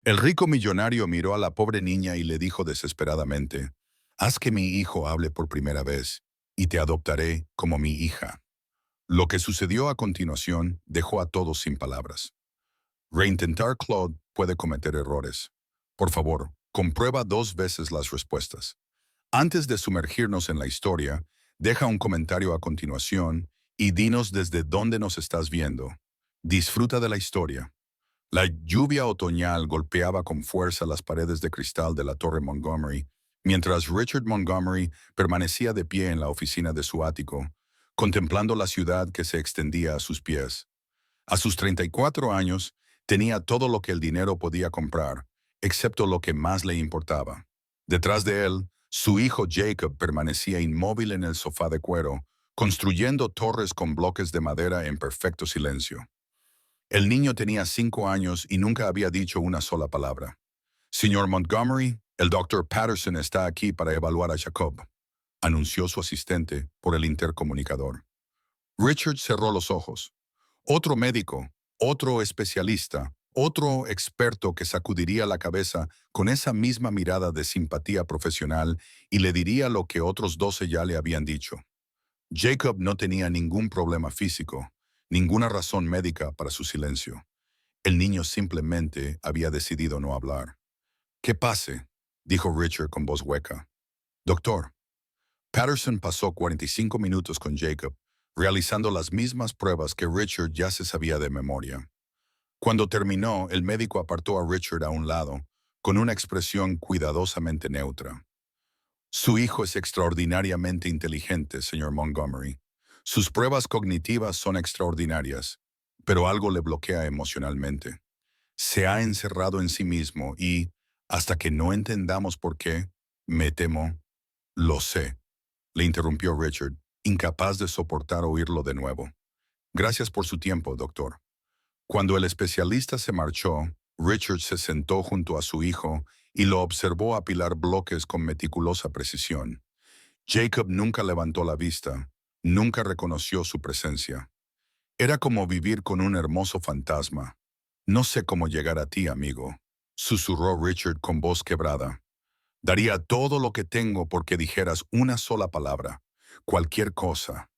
El rico millonario miró a la pobre niña y le dijo desesperadamente, «Haz que mi hijo hable por primera vez, y te adoptaré como mi hija». Lo que sucedió a continuación dejó a todos sin palabras. Reintentar Claude puede cometer errores. Por favor, comprueba 2 veces las respuestas. Antes de sumergirnos en la historia, deja un comentario a continuación y dinos desde dónde nos estás viendo. Disfruta de la historia. La lluvia otoñal golpeaba con fuerza las paredes de cristal de la Torre Montgomery, mientras Richard Montgomery permanecía de pie en la oficina de su ático, contemplando la ciudad que se extendía a sus pies. A sus 34 años, tenía todo lo que el dinero podía comprar, excepto lo que más le importaba. Detrás de él, su hijo Jacob permanecía inmóvil en el sofá de cuero, construyendo torres con bloques de madera en perfecto silencio. El niño tenía 5 años y nunca había dicho una sola palabra. «Señor Montgomery, el doctor Patterson está aquí para evaluar a Jacob», anunció su asistente por el intercomunicador. Richard cerró los ojos. Otro médico, otro especialista, otro experto que sacudiría la cabeza con esa misma mirada de simpatía profesional y le diría lo que otros 12 ya le habían dicho. Jacob no tenía ningún problema físico, ninguna razón médica para su silencio. El niño simplemente había decidido no hablar. «Que pase», dijo Richard con voz hueca. «Doctor». Patterson pasó 45 minutos con Jacob, realizando las mismas pruebas que Richard ya se sabía de memoria. Cuando terminó, el médico apartó a Richard a un lado, con una expresión cuidadosamente neutra. «Su hijo es extraordinariamente inteligente, señor Montgomery. Sus pruebas cognitivas son extraordinarias, pero algo le bloquea emocionalmente. Se ha encerrado en sí mismo y, hasta que no entendamos por qué, me temo, lo sé», le interrumpió Richard, incapaz de soportar oírlo de nuevo. «Gracias por su tiempo, doctor». Cuando el especialista se marchó, Richard se sentó junto a su hijo y lo observó apilar bloques con meticulosa precisión. Jacob nunca levantó la vista, nunca reconoció su presencia. Era como vivir con un hermoso fantasma. «No sé cómo llegar a ti, amigo», susurró Richard con voz quebrada. «Daría todo lo que tengo porque dijeras una sola palabra, cualquier cosa».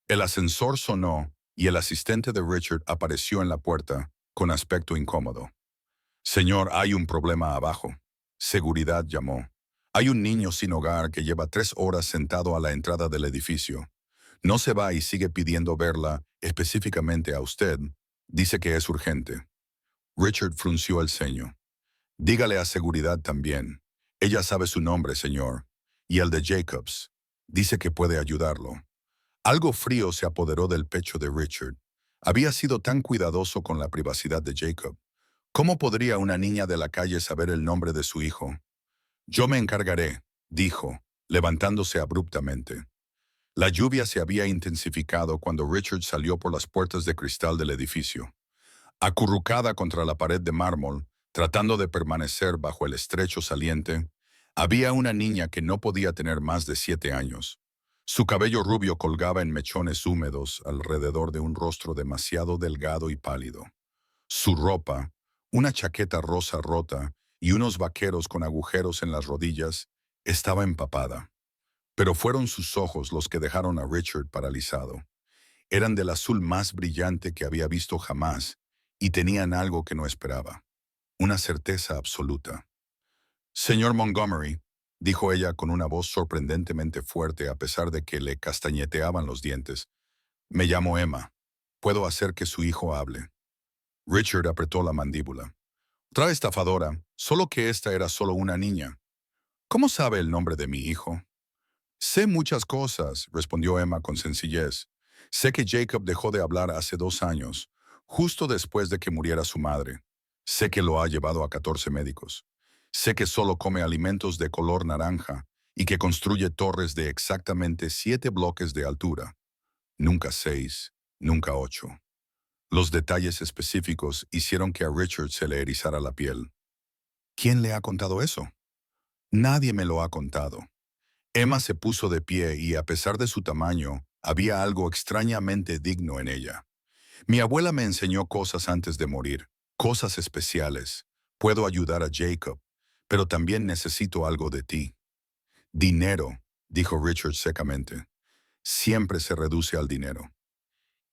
El ascensor sonó y el asistente de Richard apareció en la puerta, con aspecto incómodo. «Señor, hay un problema abajo». Seguridad llamó. «Hay un niño sin hogar que lleva 3 horas sentado a la entrada del edificio. No se va y sigue pidiendo verla, específicamente a usted. Dice que es urgente». Richard frunció el ceño. «Dígale a seguridad también. Ella sabe su nombre, señor, y el de Jacobs. Dice que puede ayudarlo». Algo frío se apoderó del pecho de Richard. Había sido tan cuidadoso con la privacidad de Jacob. ¿Cómo podría una niña de la calle saber el nombre de su hijo? «Yo me encargaré», dijo, levantándose abruptamente. La lluvia se había intensificado cuando Richard salió por las puertas de cristal del edificio. Acurrucada contra la pared de mármol, tratando de permanecer bajo el estrecho saliente, había una niña que no podía tener más de 7 años. Su cabello rubio colgaba en mechones húmedos alrededor de un rostro demasiado delgado y pálido. Su ropa, una chaqueta rosa rota y unos vaqueros con agujeros en las rodillas, estaba empapada. Pero fueron sus ojos los que dejaron a Richard paralizado. Eran del azul más brillante que había visto jamás y tenían algo que no esperaba, una certeza absoluta. «Señor Montgomery», dijo ella con una voz sorprendentemente fuerte a pesar de que le castañeteaban los dientes, «me llamo Emma. Puedo hacer que su hijo hable». Richard apretó la mandíbula. «Otra estafadora, solo que esta era solo una niña. ¿Cómo sabe el nombre de mi hijo?» «Sé muchas cosas», respondió Emma con sencillez. «Sé que Jacob dejó de hablar hace 2 años, justo después de que muriera su madre. Sé que lo ha llevado a 14 médicos. Sé que solo come alimentos de color naranja y que construye torres de exactamente 7 bloques de altura. Nunca 6, nunca 8. Los detalles específicos hicieron que a Richard se le erizara la piel. «¿Quién le ha contado eso?» «Nadie me lo ha contado». Emma se puso de pie y, a pesar de su tamaño, había algo extrañamente digno en ella. «Mi abuela me enseñó cosas antes de morir, cosas especiales. Puedo ayudar a Jacob, pero también necesito algo de ti. Dinero, dijo Richard secamente. Siempre se reduce al dinero.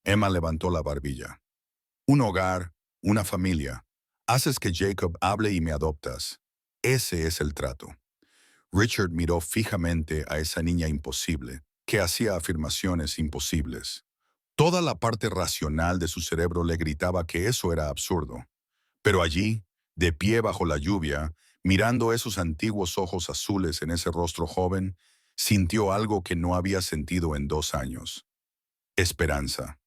Emma levantó la barbilla. Un hogar, una familia. Haces que Jacob hable y me adoptas. Ese es el trato. Richard miró fijamente a esa niña imposible, que hacía afirmaciones imposibles. Toda la parte racional de su cerebro le gritaba que eso era absurdo. Pero allí, de pie bajo la lluvia, mirando esos antiguos ojos azules en ese rostro joven, sintió algo que no había sentido en 2 años. Esperanza.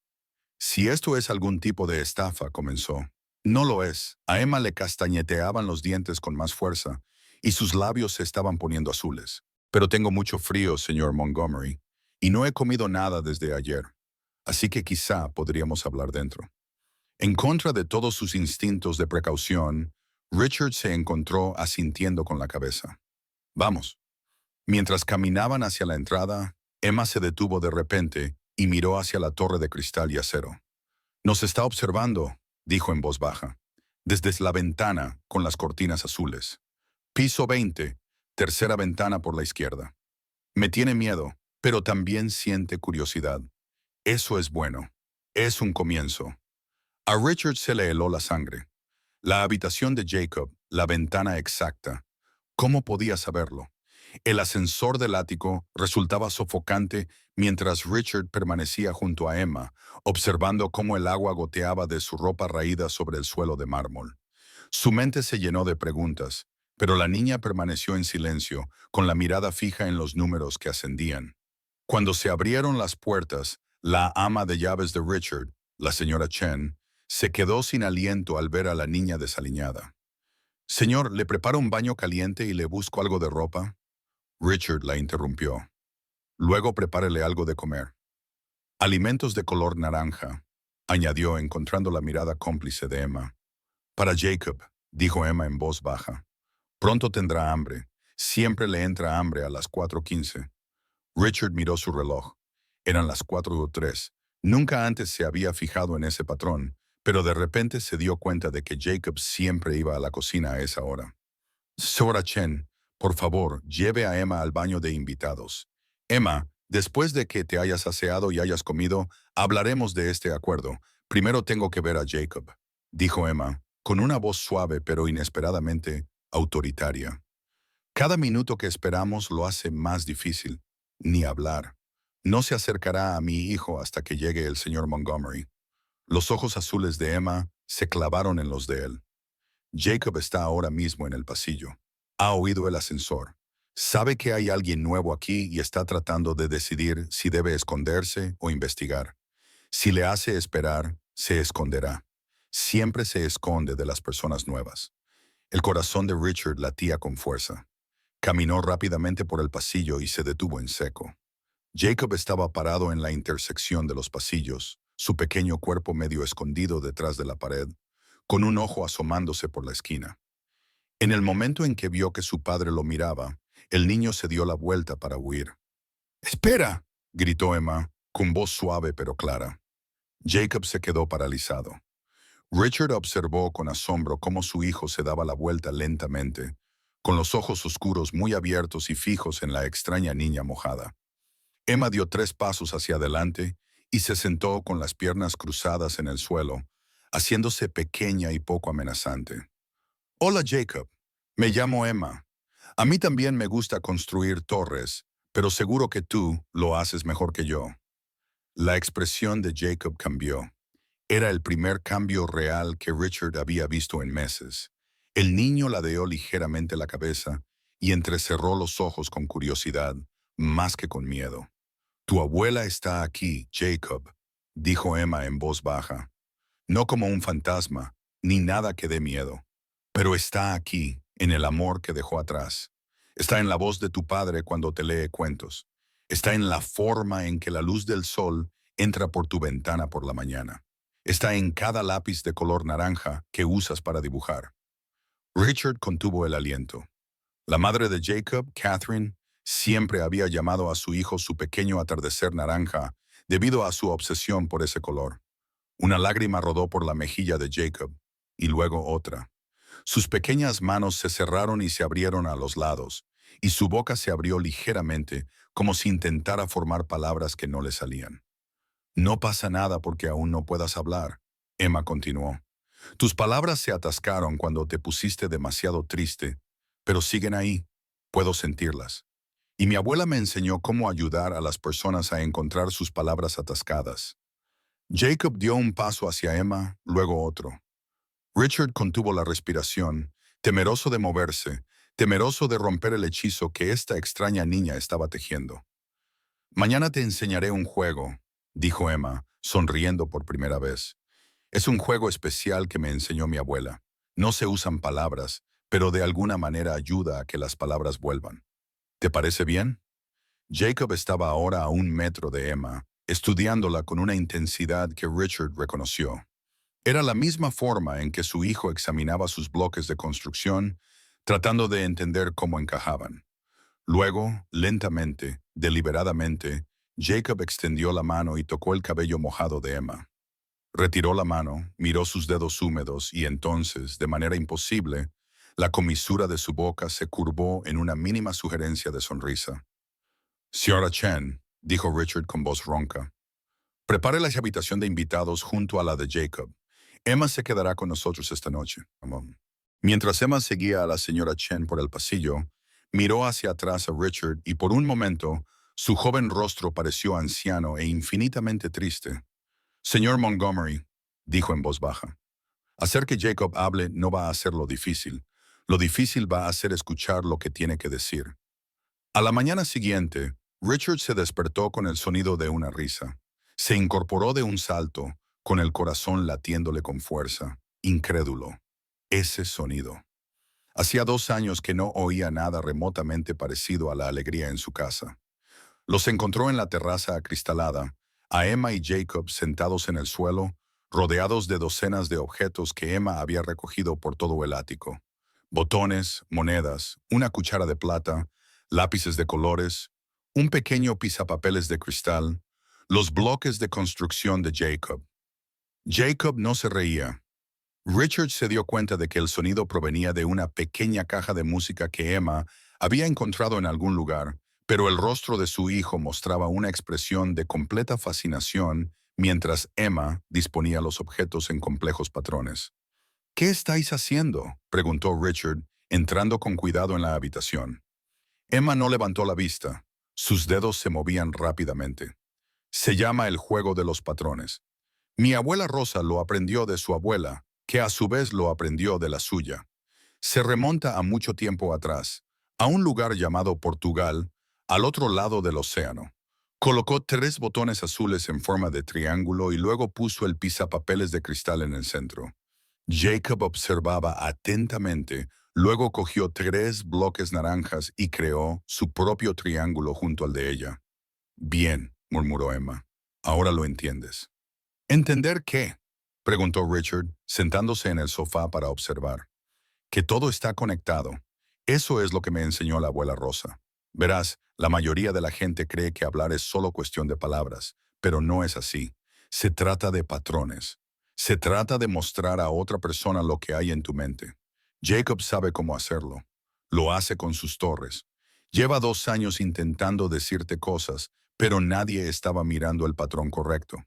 Si esto es algún tipo de estafa, comenzó. No lo es. A Emma le castañeteaban los dientes con más fuerza, y sus labios se estaban poniendo azules. Pero tengo mucho frío, señor Montgomery, y no he comido nada desde ayer. Así que quizá podríamos hablar dentro. En contra de todos sus instintos de precaución, Richard se encontró asintiendo con la cabeza. Vamos. Mientras caminaban hacia la entrada, Emma se detuvo de repente y miró hacia la torre de cristal y acero. Nos está observando, dijo en voz baja, desde la ventana con las cortinas azules. Piso 20, tercera ventana por la izquierda. Me tiene miedo, pero también siente curiosidad. Eso es bueno. Es un comienzo. A Richard se le heló la sangre. La habitación de Jacob, la ventana exacta. ¿Cómo podía saberlo? El ascensor del ático resultaba sofocante mientras Richard permanecía junto a Emma, observando cómo el agua goteaba de su ropa raída sobre el suelo de mármol. Su mente se llenó de preguntas, pero la niña permaneció en silencio, con la mirada fija en los números que ascendían. Cuando se abrieron las puertas, la ama de llaves de Richard, la señora Chen, se quedó sin aliento al ver a la niña desaliñada. «Señor, ¿le preparo un baño caliente y le busco algo de ropa?» Richard la interrumpió. «Luego prepárele algo de comer. Alimentos de color naranja», añadió encontrando la mirada cómplice de Emma. «Para Jacob», dijo Emma en voz baja. «Pronto tendrá hambre. Siempre le entra hambre a las 4:15». Richard miró su reloj. Eran las 4:03. Nunca antes se había fijado en ese patrón, pero de repente se dio cuenta de que Jacob siempre iba a la cocina a esa hora. «Señora Chen, por favor, lleve a Emma al baño de invitados. Emma, después de que te hayas aseado y hayas comido, hablaremos de este acuerdo. Primero tengo que ver a Jacob», dijo Emma, con una voz suave pero inesperadamente autoritaria. «Cada minuto que esperamos lo hace más difícil. Ni hablar. No se acercará a mi hijo hasta que llegue el señor Montgomery». Los ojos azules de Emma se clavaron en los de él. «Jacob está ahora mismo en el pasillo. Ha oído el ascensor. Sabe que hay alguien nuevo aquí y está tratando de decidir si debe esconderse o investigar. Si le hace esperar, se esconderá. Siempre se esconde de las personas nuevas». El corazón de Richard latía con fuerza. Caminó rápidamente por el pasillo y se detuvo en seco. Jacob estaba parado en la intersección de los pasillos, su pequeño cuerpo medio escondido detrás de la pared, con un ojo asomándose por la esquina. En el momento en que vio que su padre lo miraba, el niño se dio la vuelta para huir. «¡Espera!», gritó Emma, con voz suave pero clara. Jacob se quedó paralizado. Richard observó con asombro cómo su hijo se daba la vuelta lentamente, con los ojos oscuros muy abiertos y fijos en la extraña niña mojada. Emma dio 3 pasos hacia adelante y se sentó con las piernas cruzadas en el suelo, haciéndose pequeña y poco amenazante. «Hola, Jacob. Me llamo Emma. A mí también me gusta construir torres, pero seguro que tú lo haces mejor que yo». La expresión de Jacob cambió. Era el primer cambio real que Richard había visto en meses. El niño ladeó ligeramente la cabeza y entrecerró los ojos con curiosidad, más que con miedo. «Tu abuela está aquí, Jacob», dijo Emma en voz baja. «No como un fantasma, ni nada que dé miedo. Pero está aquí, en el amor que dejó atrás. Está en la voz de tu padre cuando te lee cuentos. Está en la forma en que la luz del sol entra por tu ventana por la mañana. Está en cada lápiz de color naranja que usas para dibujar». Richard contuvo el aliento. La madre de Jacob, Catherine, siempre había llamado a su hijo su pequeño atardecer naranja debido a su obsesión por ese color. Una lágrima rodó por la mejilla de Jacob, y luego otra. Sus pequeñas manos se cerraron y se abrieron a los lados, y su boca se abrió ligeramente, como si intentara formar palabras que no le salían. No pasa nada porque aún no puedas hablar, Emma continuó. Tus palabras se atascaron cuando te pusiste demasiado triste, pero siguen ahí. Puedo sentirlas. Y mi abuela me enseñó cómo ayudar a las personas a encontrar sus palabras atascadas. Jacob dio un paso hacia Emma, luego otro. Richard contuvo la respiración, temeroso de moverse, temeroso de romper el hechizo que esta extraña niña estaba tejiendo. Mañana te enseñaré un juego, dijo Emma, sonriendo por primera vez. Es un juego especial que me enseñó mi abuela. No se usan palabras, pero de alguna manera ayuda a que las palabras vuelvan. ¿Te parece bien? Jacob estaba ahora a 1 metro de Emma, estudiándola con una intensidad que Richard reconoció. Era la misma forma en que su hijo examinaba sus bloques de construcción, tratando de entender cómo encajaban. Luego, lentamente, deliberadamente, Jacob extendió la mano y tocó el cabello mojado de Emma. Retiró la mano, miró sus dedos húmedos y entonces, de manera imposible, la comisura de su boca se curvó en una mínima sugerencia de sonrisa. Señora Chen, dijo Richard con voz ronca, prepare la habitación de invitados junto a la de Jacob. Emma se quedará con nosotros esta noche. Mientras Emma seguía a la señora Chen por el pasillo, miró hacia atrás a Richard y por un momento su joven rostro pareció anciano e infinitamente triste. Señor Montgomery, dijo en voz baja, hacer que Jacob hable no va a ser lo difícil. Lo difícil va a ser escuchar lo que tiene que decir. A la mañana siguiente, Richard se despertó con el sonido de una risa. Se incorporó de un salto, con el corazón latiéndole con fuerza, incrédulo. Ese sonido. Hacía 2 años que no oía nada remotamente parecido a la alegría en su casa. Los encontró en la terraza acristalada, a Emma y Jacob sentados en el suelo, rodeados de docenas de objetos que Emma había recogido por todo el ático. Botones, monedas, una cuchara de plata, lápices de colores, un pequeño pisapapeles de cristal, los bloques de construcción de Jacob. Jacob no se reía. Richard se dio cuenta de que el sonido provenía de una pequeña caja de música que Emma había encontrado en algún lugar, pero el rostro de su hijo mostraba una expresión de completa fascinación mientras Emma disponía los objetos en complejos patrones. ¿Qué estáis haciendo?, preguntó Richard, entrando con cuidado en la habitación. Emma no levantó la vista. Sus dedos se movían rápidamente. Se llama el juego de los patrones. Mi abuela Rosa lo aprendió de su abuela, que a su vez lo aprendió de la suya. Se remonta a mucho tiempo atrás, a un lugar llamado Portugal, al otro lado del océano. Colocó 3 botones azules en forma de triángulo y luego puso el pisapapeles de cristal en el centro. Jacob observaba atentamente, luego cogió 3 bloques naranjas y creó su propio triángulo junto al de ella. Bien, murmuró Emma. Ahora lo entiendes. ¿Entender qué?, preguntó Richard, sentándose en el sofá para observar. Que todo está conectado. Eso es lo que me enseñó la abuela Rosa. Verás, la mayoría de la gente cree que hablar es solo cuestión de palabras, pero no es así. Se trata de patrones. Se trata de mostrar a otra persona lo que hay en tu mente. Jacob sabe cómo hacerlo. Lo hace con sus torres. Lleva 2 años intentando decirte cosas, pero nadie estaba mirando el patrón correcto.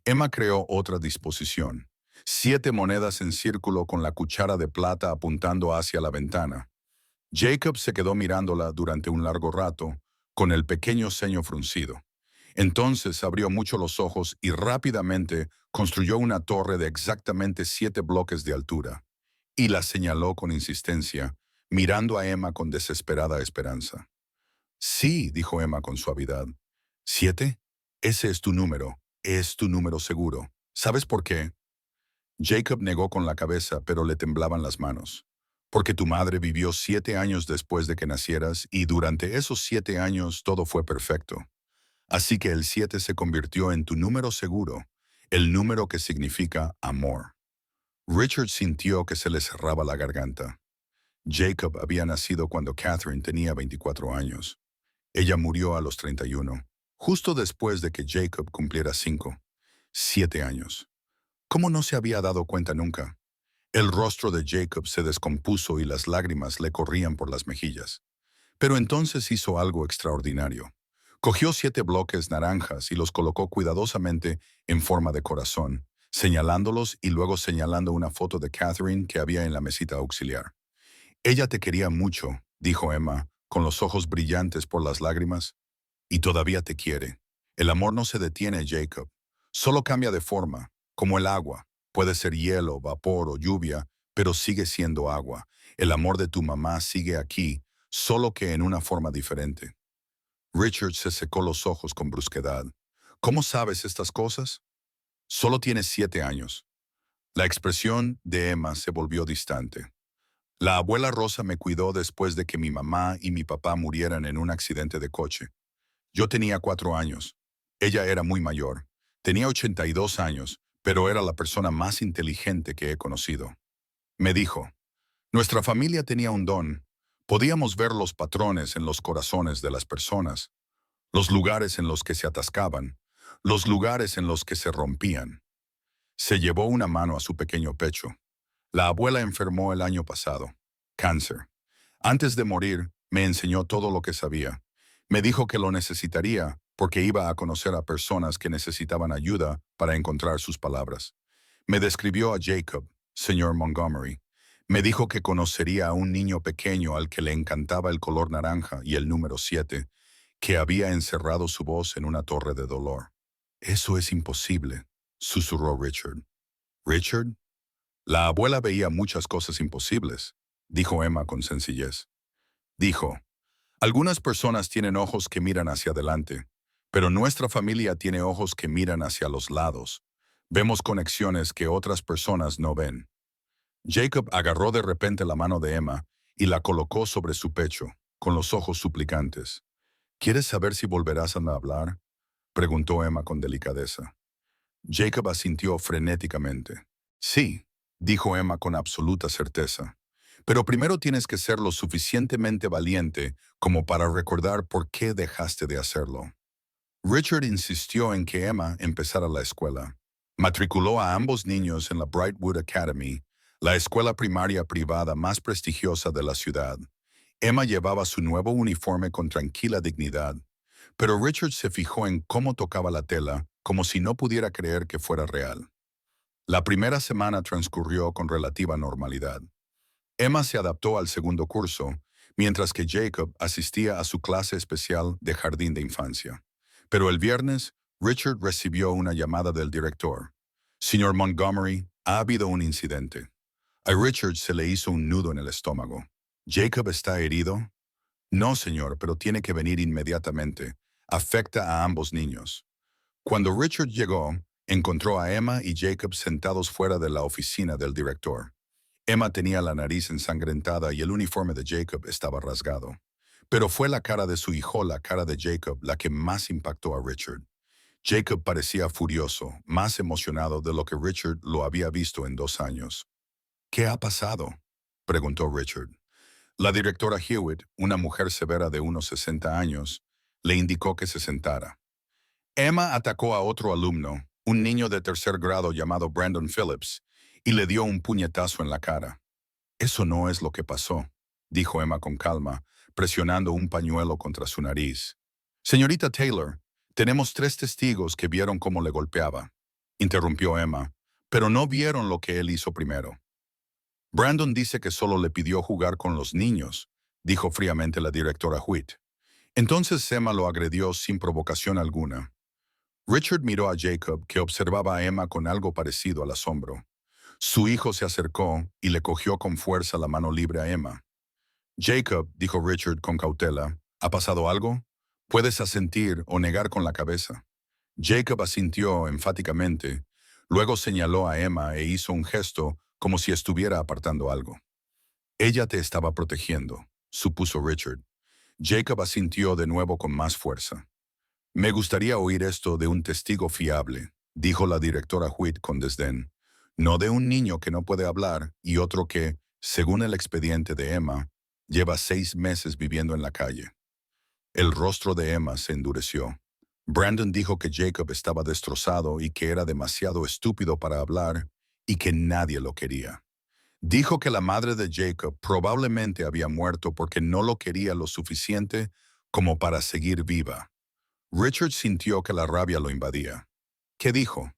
Emma creó otra disposición. 7 monedas en círculo con la cuchara de plata apuntando hacia la ventana. Jacob se quedó mirándola durante un largo rato, con el pequeño ceño fruncido. Entonces abrió mucho los ojos y rápidamente construyó una torre de exactamente 7 bloques de altura. Y la señaló con insistencia, mirando a Emma con desesperada esperanza. Sí, dijo Emma con suavidad. ¿7? Ese es tu número seguro. ¿Sabes por qué? Jacob negó con la cabeza, pero le temblaban las manos. Porque tu madre vivió 7 años después de que nacieras y durante esos 7 años todo fue perfecto. Así que el 7 se convirtió en tu número seguro, el número que significa amor. Richard sintió que se le cerraba la garganta. Jacob había nacido cuando Catherine tenía 24 años. Ella murió a los 31, justo después de que Jacob cumpliera 5. 7 años. ¿Cómo no se había dado cuenta nunca? El rostro de Jacob se descompuso y las lágrimas le corrían por las mejillas. Pero entonces hizo algo extraordinario. Cogió 7 bloques naranjas y los colocó cuidadosamente en forma de corazón, señalándolos y luego señalando una foto de Catherine que había en la mesita auxiliar. Ella te quería mucho, dijo Emma, con los ojos brillantes por las lágrimas, y todavía te quiere. El amor no se detiene, Jacob. Solo cambia de forma, como el agua. Puede ser hielo, vapor o lluvia, pero sigue siendo agua. El amor de tu mamá sigue aquí, solo que en una forma diferente. Richard se secó los ojos con brusquedad. ¿Cómo sabes estas cosas? Solo tienes 7 años. La expresión de Emma se volvió distante. La abuela Rosa me cuidó después de que mi mamá y mi papá murieran en un accidente de coche. Yo tenía 4 años. Ella era muy mayor. Tenía 82 años, pero era la persona más inteligente que he conocido. Me dijo, nuestra familia tenía un don. Podíamos ver los patrones en los corazones de las personas, los lugares en los que se atascaban, los lugares en los que se rompían. Se llevó una mano a su pequeño pecho. La abuela enfermó el año pasado. Cáncer. Antes de morir, me enseñó todo lo que sabía. Me dijo que lo necesitaría porque iba a conocer a personas que necesitaban ayuda para encontrar sus palabras. Me describió a Jacob, señor Montgomery. Me dijo que conocería a un niño pequeño al que le encantaba el color naranja y el número 7, que había encerrado su voz en una torre de dolor. Eso es imposible, susurró Richard. ¿Richard? La abuela veía muchas cosas imposibles, dijo Emma con sencillez. Dijo, algunas personas tienen ojos que miran hacia adelante, pero nuestra familia tiene ojos que miran hacia los lados. Vemos conexiones que otras personas no ven. Jacob agarró de repente la mano de Emma y la colocó sobre su pecho, con los ojos suplicantes. ¿Quieres saber si volverás a hablar? Preguntó Emma con delicadeza. Jacob asintió frenéticamente. Sí, dijo Emma con absoluta certeza. Pero primero tienes que ser lo suficientemente valiente como para recordar por qué dejaste de hacerlo. Richard insistió en que Emma empezara la escuela. Matriculó a ambos niños en la Brightwood Academy, la escuela primaria privada más prestigiosa de la ciudad. Emma llevaba su nuevo uniforme con tranquila dignidad, pero Richard se fijó en cómo tocaba la tela, como si no pudiera creer que fuera real. La primera semana transcurrió con relativa normalidad. Emma se adaptó al segundo curso, mientras que Jacob asistía a su clase especial de jardín de infancia. Pero el viernes, Richard recibió una llamada del director. Señor Montgomery, ha habido un incidente. A Richard se le hizo un nudo en el estómago. ¿Jacob está herido? No, señor, pero tiene que venir inmediatamente. Afecta a ambos niños. Cuando Richard llegó, encontró a Emma y Jacob sentados fuera de la oficina del director. Emma tenía la nariz ensangrentada y el uniforme de Jacob estaba rasgado. Pero fue la cara de su hijo, la cara de Jacob, la que más impactó a Richard. Jacob parecía furioso, más emocionado de lo que Richard lo había visto en 2 años. ¿Qué ha pasado?, preguntó Richard. La directora Hewitt, una mujer severa de unos 60 años, le indicó que se sentara. Emma atacó a otro alumno, un niño de 3er grado llamado Brandon Phillips, y le dio un puñetazo en la cara. Eso no es lo que pasó, dijo Emma con calma, presionando un pañuelo contra su nariz. Señorita Taylor, tenemos 3 testigos que vieron cómo le golpeaba, interrumpió Emma, pero no vieron lo que él hizo primero. Brandon dice que solo le pidió jugar con los niños, dijo fríamente la directora Hewitt. Entonces Emma lo agredió sin provocación alguna. Richard miró a Jacob, que observaba a Emma con algo parecido al asombro. Su hijo se acercó y le cogió con fuerza la mano libre a Emma. Jacob, dijo Richard con cautela, ¿ha pasado algo? Puedes asentir o negar con la cabeza. Jacob asintió enfáticamente, luego señaló a Emma e hizo un gesto como si estuviera apartando algo. Ella te estaba protegiendo, supuso Richard. Jacob asintió de nuevo con más fuerza. Me gustaría oír esto de un testigo fiable, dijo la directora Hewitt con desdén. No de un niño que no puede hablar y otro que, según el expediente de Emma, lleva 6 meses viviendo en la calle. El rostro de Emma se endureció. Brandon dijo que Jacob estaba destrozado y que era demasiado estúpido para hablar y que nadie lo quería. Dijo que la madre de Jacob probablemente había muerto porque no lo quería lo suficiente como para seguir viva. Richard sintió que la rabia lo invadía. ¿Qué dijo?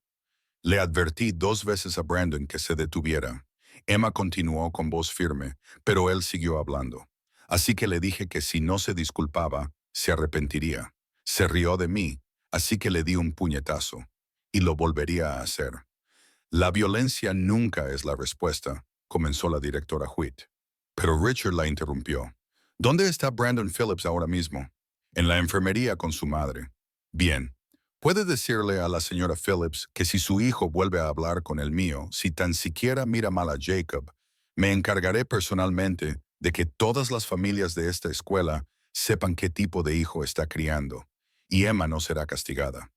Le advertí 2 veces a Brandon que se detuviera. Emma continuó con voz firme, pero él siguió hablando. Así que le dije que si no se disculpaba, se arrepentiría. Se rió de mí, así que le di un puñetazo. Y lo volvería a hacer. La violencia nunca es la respuesta, comenzó la directora Huit. Pero Richard la interrumpió. ¿Dónde está Brandon Phillips ahora mismo? En la enfermería con su madre. Bien. Puede decirle a la señora Phillips que si su hijo vuelve a hablar con el mío, si tan siquiera mira mal a Jacob, me encargaré personalmente de que todas las familias de esta escuela sepan qué tipo de hijo está criando, y Emma no será castigada.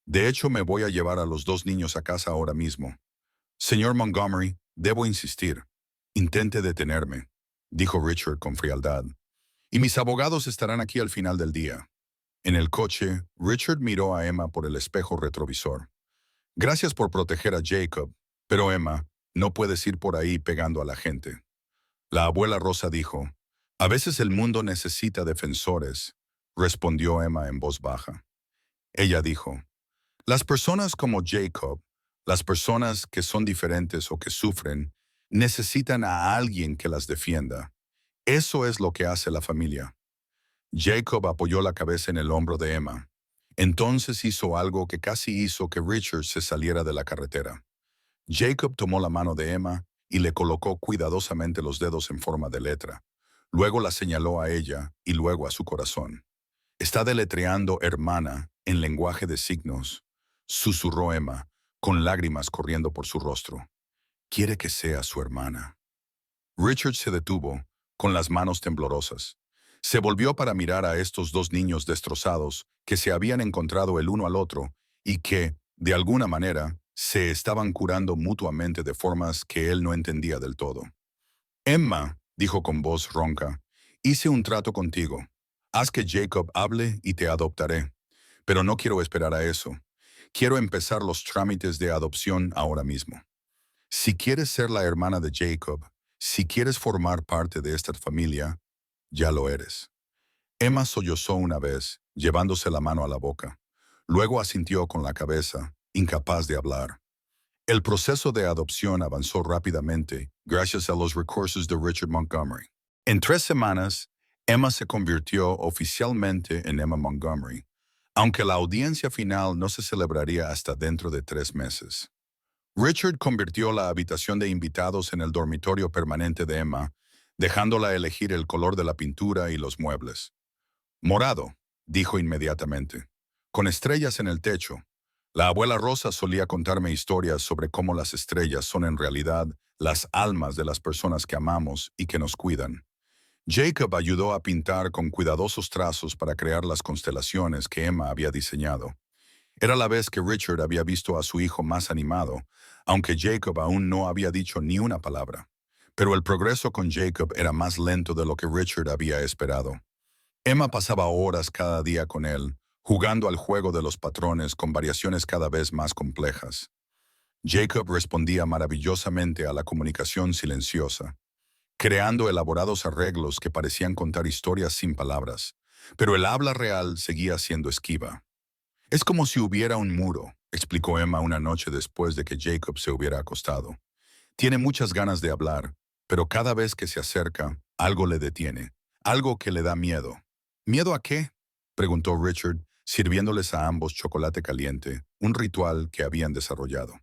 De hecho, me voy a llevar a los 2 niños a casa ahora mismo. Señor Montgomery, debo insistir. Intente detenerme, dijo Richard con frialdad. Y mis abogados estarán aquí al final del día. En el coche, Richard miró a Emma por el espejo retrovisor. Gracias por proteger a Jacob, pero Emma, no puedes ir por ahí pegando a la gente. La abuela Rosa dijo, a veces el mundo necesita defensores, respondió Emma en voz baja. Ella dijo, las personas como Jacob, las personas que son diferentes o que sufren, necesitan a alguien que las defienda. Eso es lo que hace la familia. Jacob apoyó la cabeza en el hombro de Emma. Entonces hizo algo que casi hizo que Richard se saliera de la carretera. Jacob tomó la mano de Emma y le colocó cuidadosamente los dedos en forma de letra. Luego la señaló a ella y luego a su corazón. Está deletreando hermana en lenguaje de signos, susurró Emma, con lágrimas corriendo por su rostro. Quiere que sea su hermana. Richard se detuvo, con las manos temblorosas. Se volvió para mirar a estos 2 niños destrozados que se habían encontrado el uno al otro y que, de alguna manera, se estaban curando mutuamente de formas que él no entendía del todo. Emma, dijo con voz ronca, hice un trato contigo. Haz que Jacob hable y te adoptaré. Pero no quiero esperar a eso. Quiero empezar los trámites de adopción ahora mismo. Si quieres ser la hermana de Jacob, si quieres formar parte de esta familia, ya lo eres. Emma sollozó una vez, llevándose la mano a la boca. Luego asintió con la cabeza, incapaz de hablar. El proceso de adopción avanzó rápidamente gracias a los recursos de Richard Montgomery. En 3 semanas, Emma se convirtió oficialmente en Emma Montgomery, aunque la audiencia final no se celebraría hasta dentro de 3 meses. Richard convirtió la habitación de invitados en el dormitorio permanente de Emma, dejándola elegir el color de la pintura y los muebles. Morado, dijo inmediatamente, con estrellas en el techo. La abuela Rosa solía contarme historias sobre cómo las estrellas son en realidad las almas de las personas que amamos y que nos cuidan. Jacob ayudó a pintar con cuidadosos trazos para crear las constelaciones que Emma había diseñado. Era la vez que Richard había visto a su hijo más animado, aunque Jacob aún no había dicho ni una palabra. Pero el progreso con Jacob era más lento de lo que Richard había esperado. Emma pasaba horas cada día con él, jugando al juego de los patrones con variaciones cada vez más complejas. Jacob respondía maravillosamente a la comunicación silenciosa, creando elaborados arreglos que parecían contar historias sin palabras, pero el habla real seguía siendo esquiva. Es como si hubiera un muro, explicó Emma una noche después de que Jacob se hubiera acostado. Tiene muchas ganas de hablar, pero cada vez que se acerca, algo le detiene, algo que le da miedo. ¿Miedo a qué?, preguntó Richard, sirviéndoles a ambos chocolate caliente, un ritual que habían desarrollado.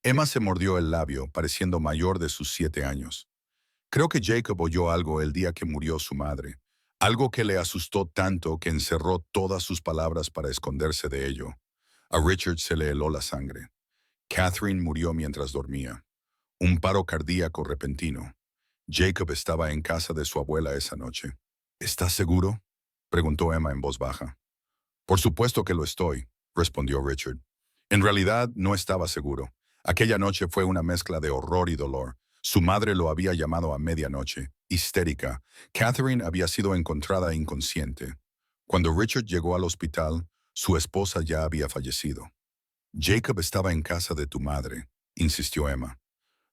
Emma se mordió el labio, pareciendo mayor de sus 7 años. Creo que Jacob oyó algo el día que murió su madre, algo que le asustó tanto que encerró todas sus palabras para esconderse de ello. A Richard se le heló la sangre. Catherine murió mientras dormía. Un paro cardíaco repentino. Jacob estaba en casa de su abuela esa noche. ¿Estás seguro?, preguntó Emma en voz baja. Por supuesto que lo estoy, respondió Richard. En realidad no estaba seguro. Aquella noche fue una mezcla de horror y dolor. Su madre lo había llamado a medianoche, histérica. Catherine había sido encontrada inconsciente. Cuando Richard llegó al hospital, su esposa ya había fallecido. Jacob estaba en casa de tu madre, insistió Emma.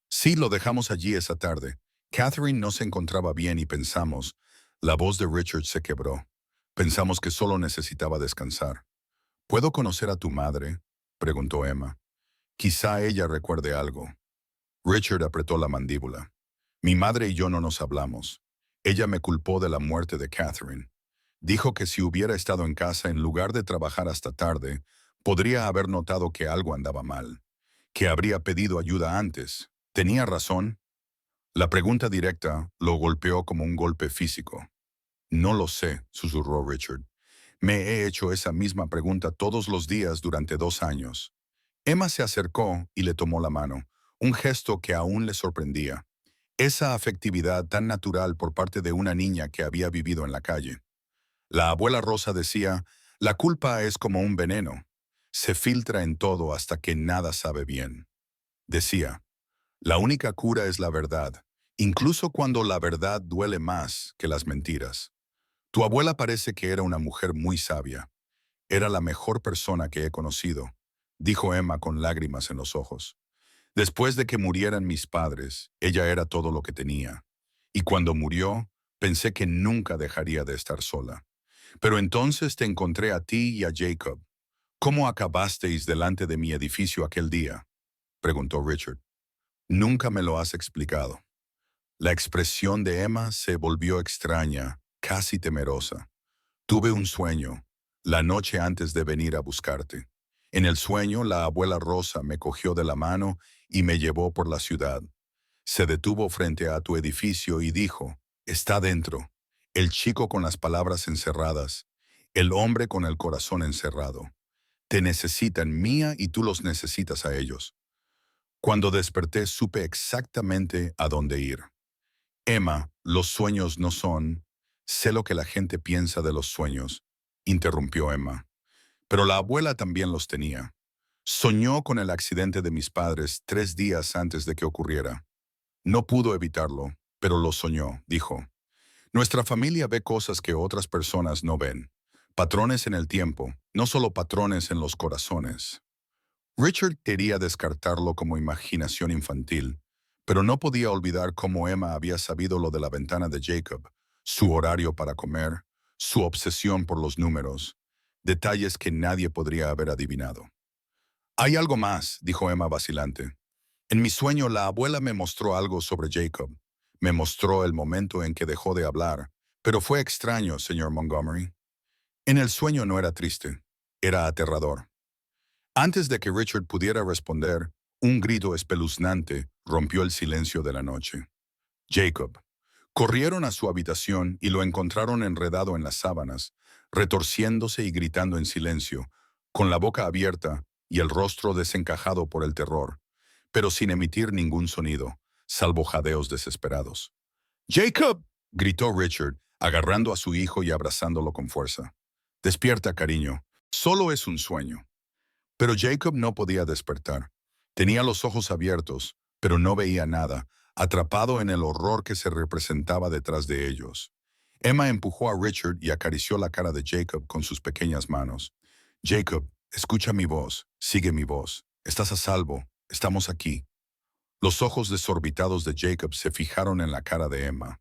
Sí, lo dejamos allí esa tarde. Catherine no se encontraba bien y pensamos, la voz de Richard se quebró. Pensamos que solo necesitaba descansar. ¿Puedo conocer a tu madre?, preguntó Emma. Quizá ella recuerde algo. Richard apretó la mandíbula. Mi madre y yo no nos hablamos. Ella me culpó de la muerte de Catherine. Dijo que si hubiera estado en casa en lugar de trabajar hasta tarde, podría haber notado que algo andaba mal, que habría pedido ayuda antes. ¿Tenía razón? La pregunta directa lo golpeó como un golpe físico. No lo sé, susurró Richard. Me he hecho esa misma pregunta todos los días durante 2 años. Emma se acercó y le tomó la mano, un gesto que aún le sorprendía. Esa afectividad tan natural por parte de una niña que había vivido en la calle. La abuela Rosa decía, la culpa es como un veneno. Se filtra en todo hasta que nada sabe bien. Decía, la única cura es la verdad, incluso cuando la verdad duele más que las mentiras. Tu abuela parece que era una mujer muy sabia. Era la mejor persona que he conocido, dijo Emma con lágrimas en los ojos. Después de que murieran mis padres, ella era todo lo que tenía. Y cuando murió, pensé que nunca dejaría de estar sola. Pero entonces te encontré a ti y a Jacob. ¿Cómo acabasteis delante de mi edificio aquel día?, preguntó Richard. Nunca me lo has explicado. La expresión de Emma se volvió extraña, casi temerosa. Tuve un sueño, la noche antes de venir a buscarte. En el sueño, la abuela Rosa me cogió de la mano y me llevó por la ciudad. Se detuvo frente a tu edificio y dijo, está dentro, el chico con las palabras encerradas, el hombre con el corazón encerrado. Te necesitan mía y tú los necesitas a ellos. Cuando desperté supe exactamente a dónde ir. Emma, los sueños no son... Sé lo que la gente piensa de los sueños, interrumpió Emma. Pero la abuela también los tenía. Soñó con el accidente de mis padres 3 días antes de que ocurriera. No pudo evitarlo, pero lo soñó, dijo. Nuestra familia ve cosas que otras personas no ven. Patrones en el tiempo, no solo patrones en los corazones. Richard quería descartarlo como imaginación infantil, pero no podía olvidar cómo Emma había sabido lo de la ventana de Jacob, su horario para comer, su obsesión por los números, detalles que nadie podría haber adivinado. Hay algo más, dijo Emma vacilante. En mi sueño la abuela me mostró algo sobre Jacob. Me mostró el momento en que dejó de hablar, pero fue extraño, señor Montgomery. En el sueño no era triste, era aterrador. Antes de que Richard pudiera responder, un grito espeluznante rompió el silencio de la noche. Jacob. Corrieron a su habitación y lo encontraron enredado en las sábanas, retorciéndose y gritando en silencio, con la boca abierta y el rostro desencajado por el terror, pero sin emitir ningún sonido, salvo jadeos desesperados. ¡Jacob!, gritó Richard, agarrando a su hijo y abrazándolo con fuerza. Despierta, cariño. Solo es un sueño. Pero Jacob no podía despertar. Tenía los ojos abiertos, pero no veía nada, atrapado en el horror que se representaba detrás de ellos. Emma empujó a Richard y acarició la cara de Jacob con sus pequeñas manos. Jacob, escucha mi voz, sigue mi voz. Estás a salvo, estamos aquí. Los ojos desorbitados de Jacob se fijaron en la cara de Emma.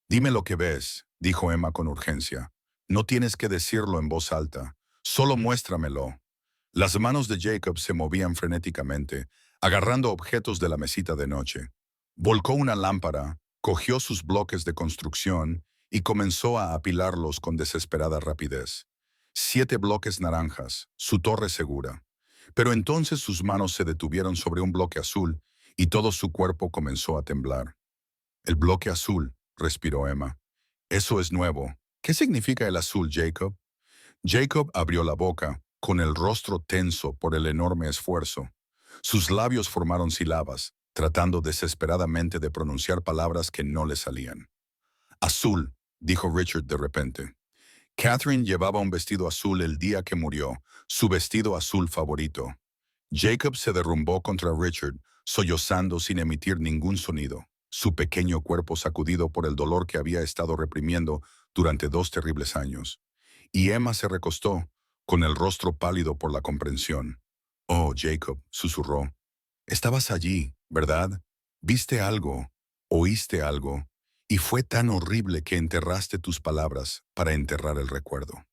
Dime lo que ves, dijo Emma con urgencia. No tienes que decirlo en voz alta, solo muéstramelo. Las manos de Jacob se movían frenéticamente, agarrando objetos de la mesita de noche. Volcó una lámpara, cogió sus bloques de construcción y comenzó a apilarlos con desesperada rapidez. 7 bloques naranjas, su torre segura. Pero entonces sus manos se detuvieron sobre un bloque azul y todo su cuerpo comenzó a temblar. El bloque azul, respiró Emma. Eso es nuevo. ¿Qué significa el azul, Jacob? Jacob abrió la boca, con el rostro tenso por el enorme esfuerzo. Sus labios formaron sílabas, tratando desesperadamente de pronunciar palabras que no le salían. Azul, dijo Richard de repente. Catherine llevaba un vestido azul el día que murió, su vestido azul favorito. Jacob se derrumbó contra Richard, sollozando sin emitir ningún sonido, su pequeño cuerpo sacudido por el dolor que había estado reprimiendo durante 2 terribles años. Y Emma se recostó, con el rostro pálido por la comprensión. Oh, Jacob, susurró. Estabas allí, ¿verdad? Viste algo, oíste algo, y fue tan horrible que enterraste tus palabras para enterrar el recuerdo.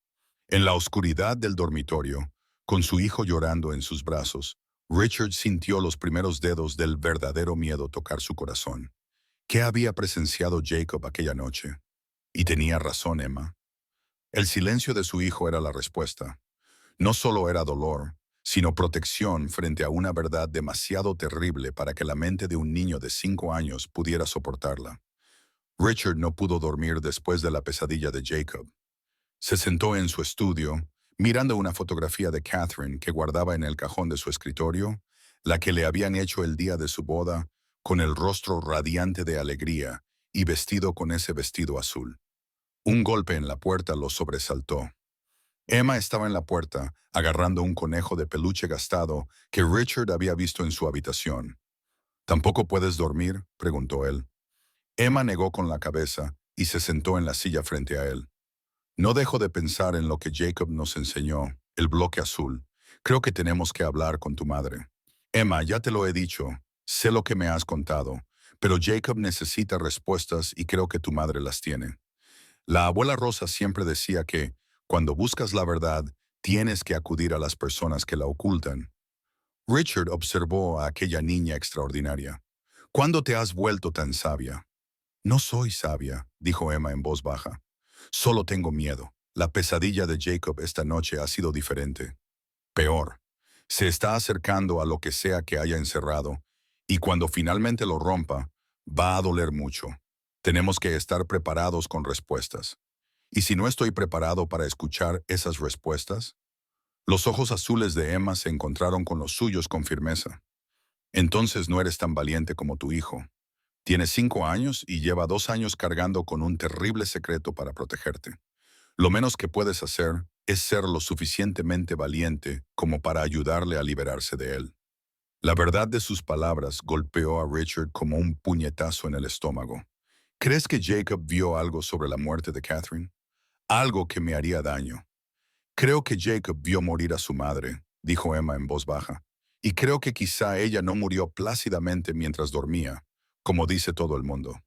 En la oscuridad del dormitorio, con su hijo llorando en sus brazos, Richard sintió los primeros dedos del verdadero miedo tocar su corazón. ¿Qué había presenciado Jacob aquella noche? Y tenía razón Emma. El silencio de su hijo era la respuesta. No solo era dolor, sino protección frente a una verdad demasiado terrible para que la mente de un niño de 5 años pudiera soportarla. Richard no pudo dormir después de la pesadilla de Jacob. Se sentó en su estudio, mirando una fotografía de Catherine que guardaba en el cajón de su escritorio, la que le habían hecho el día de su boda, con el rostro radiante de alegría y vestido con ese vestido azul. Un golpe en la puerta lo sobresaltó. Emma estaba en la puerta, agarrando un conejo de peluche gastado que Richard había visto en su habitación. ¿Tampoco puedes dormir?, preguntó él. Emma negó con la cabeza y se sentó en la silla frente a él. No dejo de pensar en lo que Jacob nos enseñó, el bloque azul. Creo que tenemos que hablar con tu madre. Emma, ya te lo he dicho, sé lo que me has contado, pero Jacob necesita respuestas y creo que tu madre las tiene. La abuela Rosa siempre decía que, cuando buscas la verdad, tienes que acudir a las personas que la ocultan. Richard observó a aquella niña extraordinaria. ¿Cuándo te has vuelto tan sabia? No soy sabia, dijo Emma en voz baja. Solo tengo miedo. La pesadilla de Jacob esta noche ha sido diferente. Peor. Se está acercando a lo que sea que haya encerrado, y cuando finalmente lo rompa, va a doler mucho. Tenemos que estar preparados con respuestas. ¿Y si no estoy preparado para escuchar esas respuestas? Los ojos azules de Emma se encontraron con los suyos con firmeza. Entonces no eres tan valiente como tu hijo. Tiene 5 años y lleva 2 años cargando con un terrible secreto para protegerte. Lo menos que puedes hacer es ser lo suficientemente valiente como para ayudarle a liberarse de él. La verdad de sus palabras golpeó a Richard como un puñetazo en el estómago. ¿Crees que Jacob vio algo sobre la muerte de Catherine? Algo que me haría daño. Creo que Jacob vio morir a su madre, dijo Emma en voz baja, y creo que quizá ella no murió plácidamente mientras dormía, como dice todo el mundo.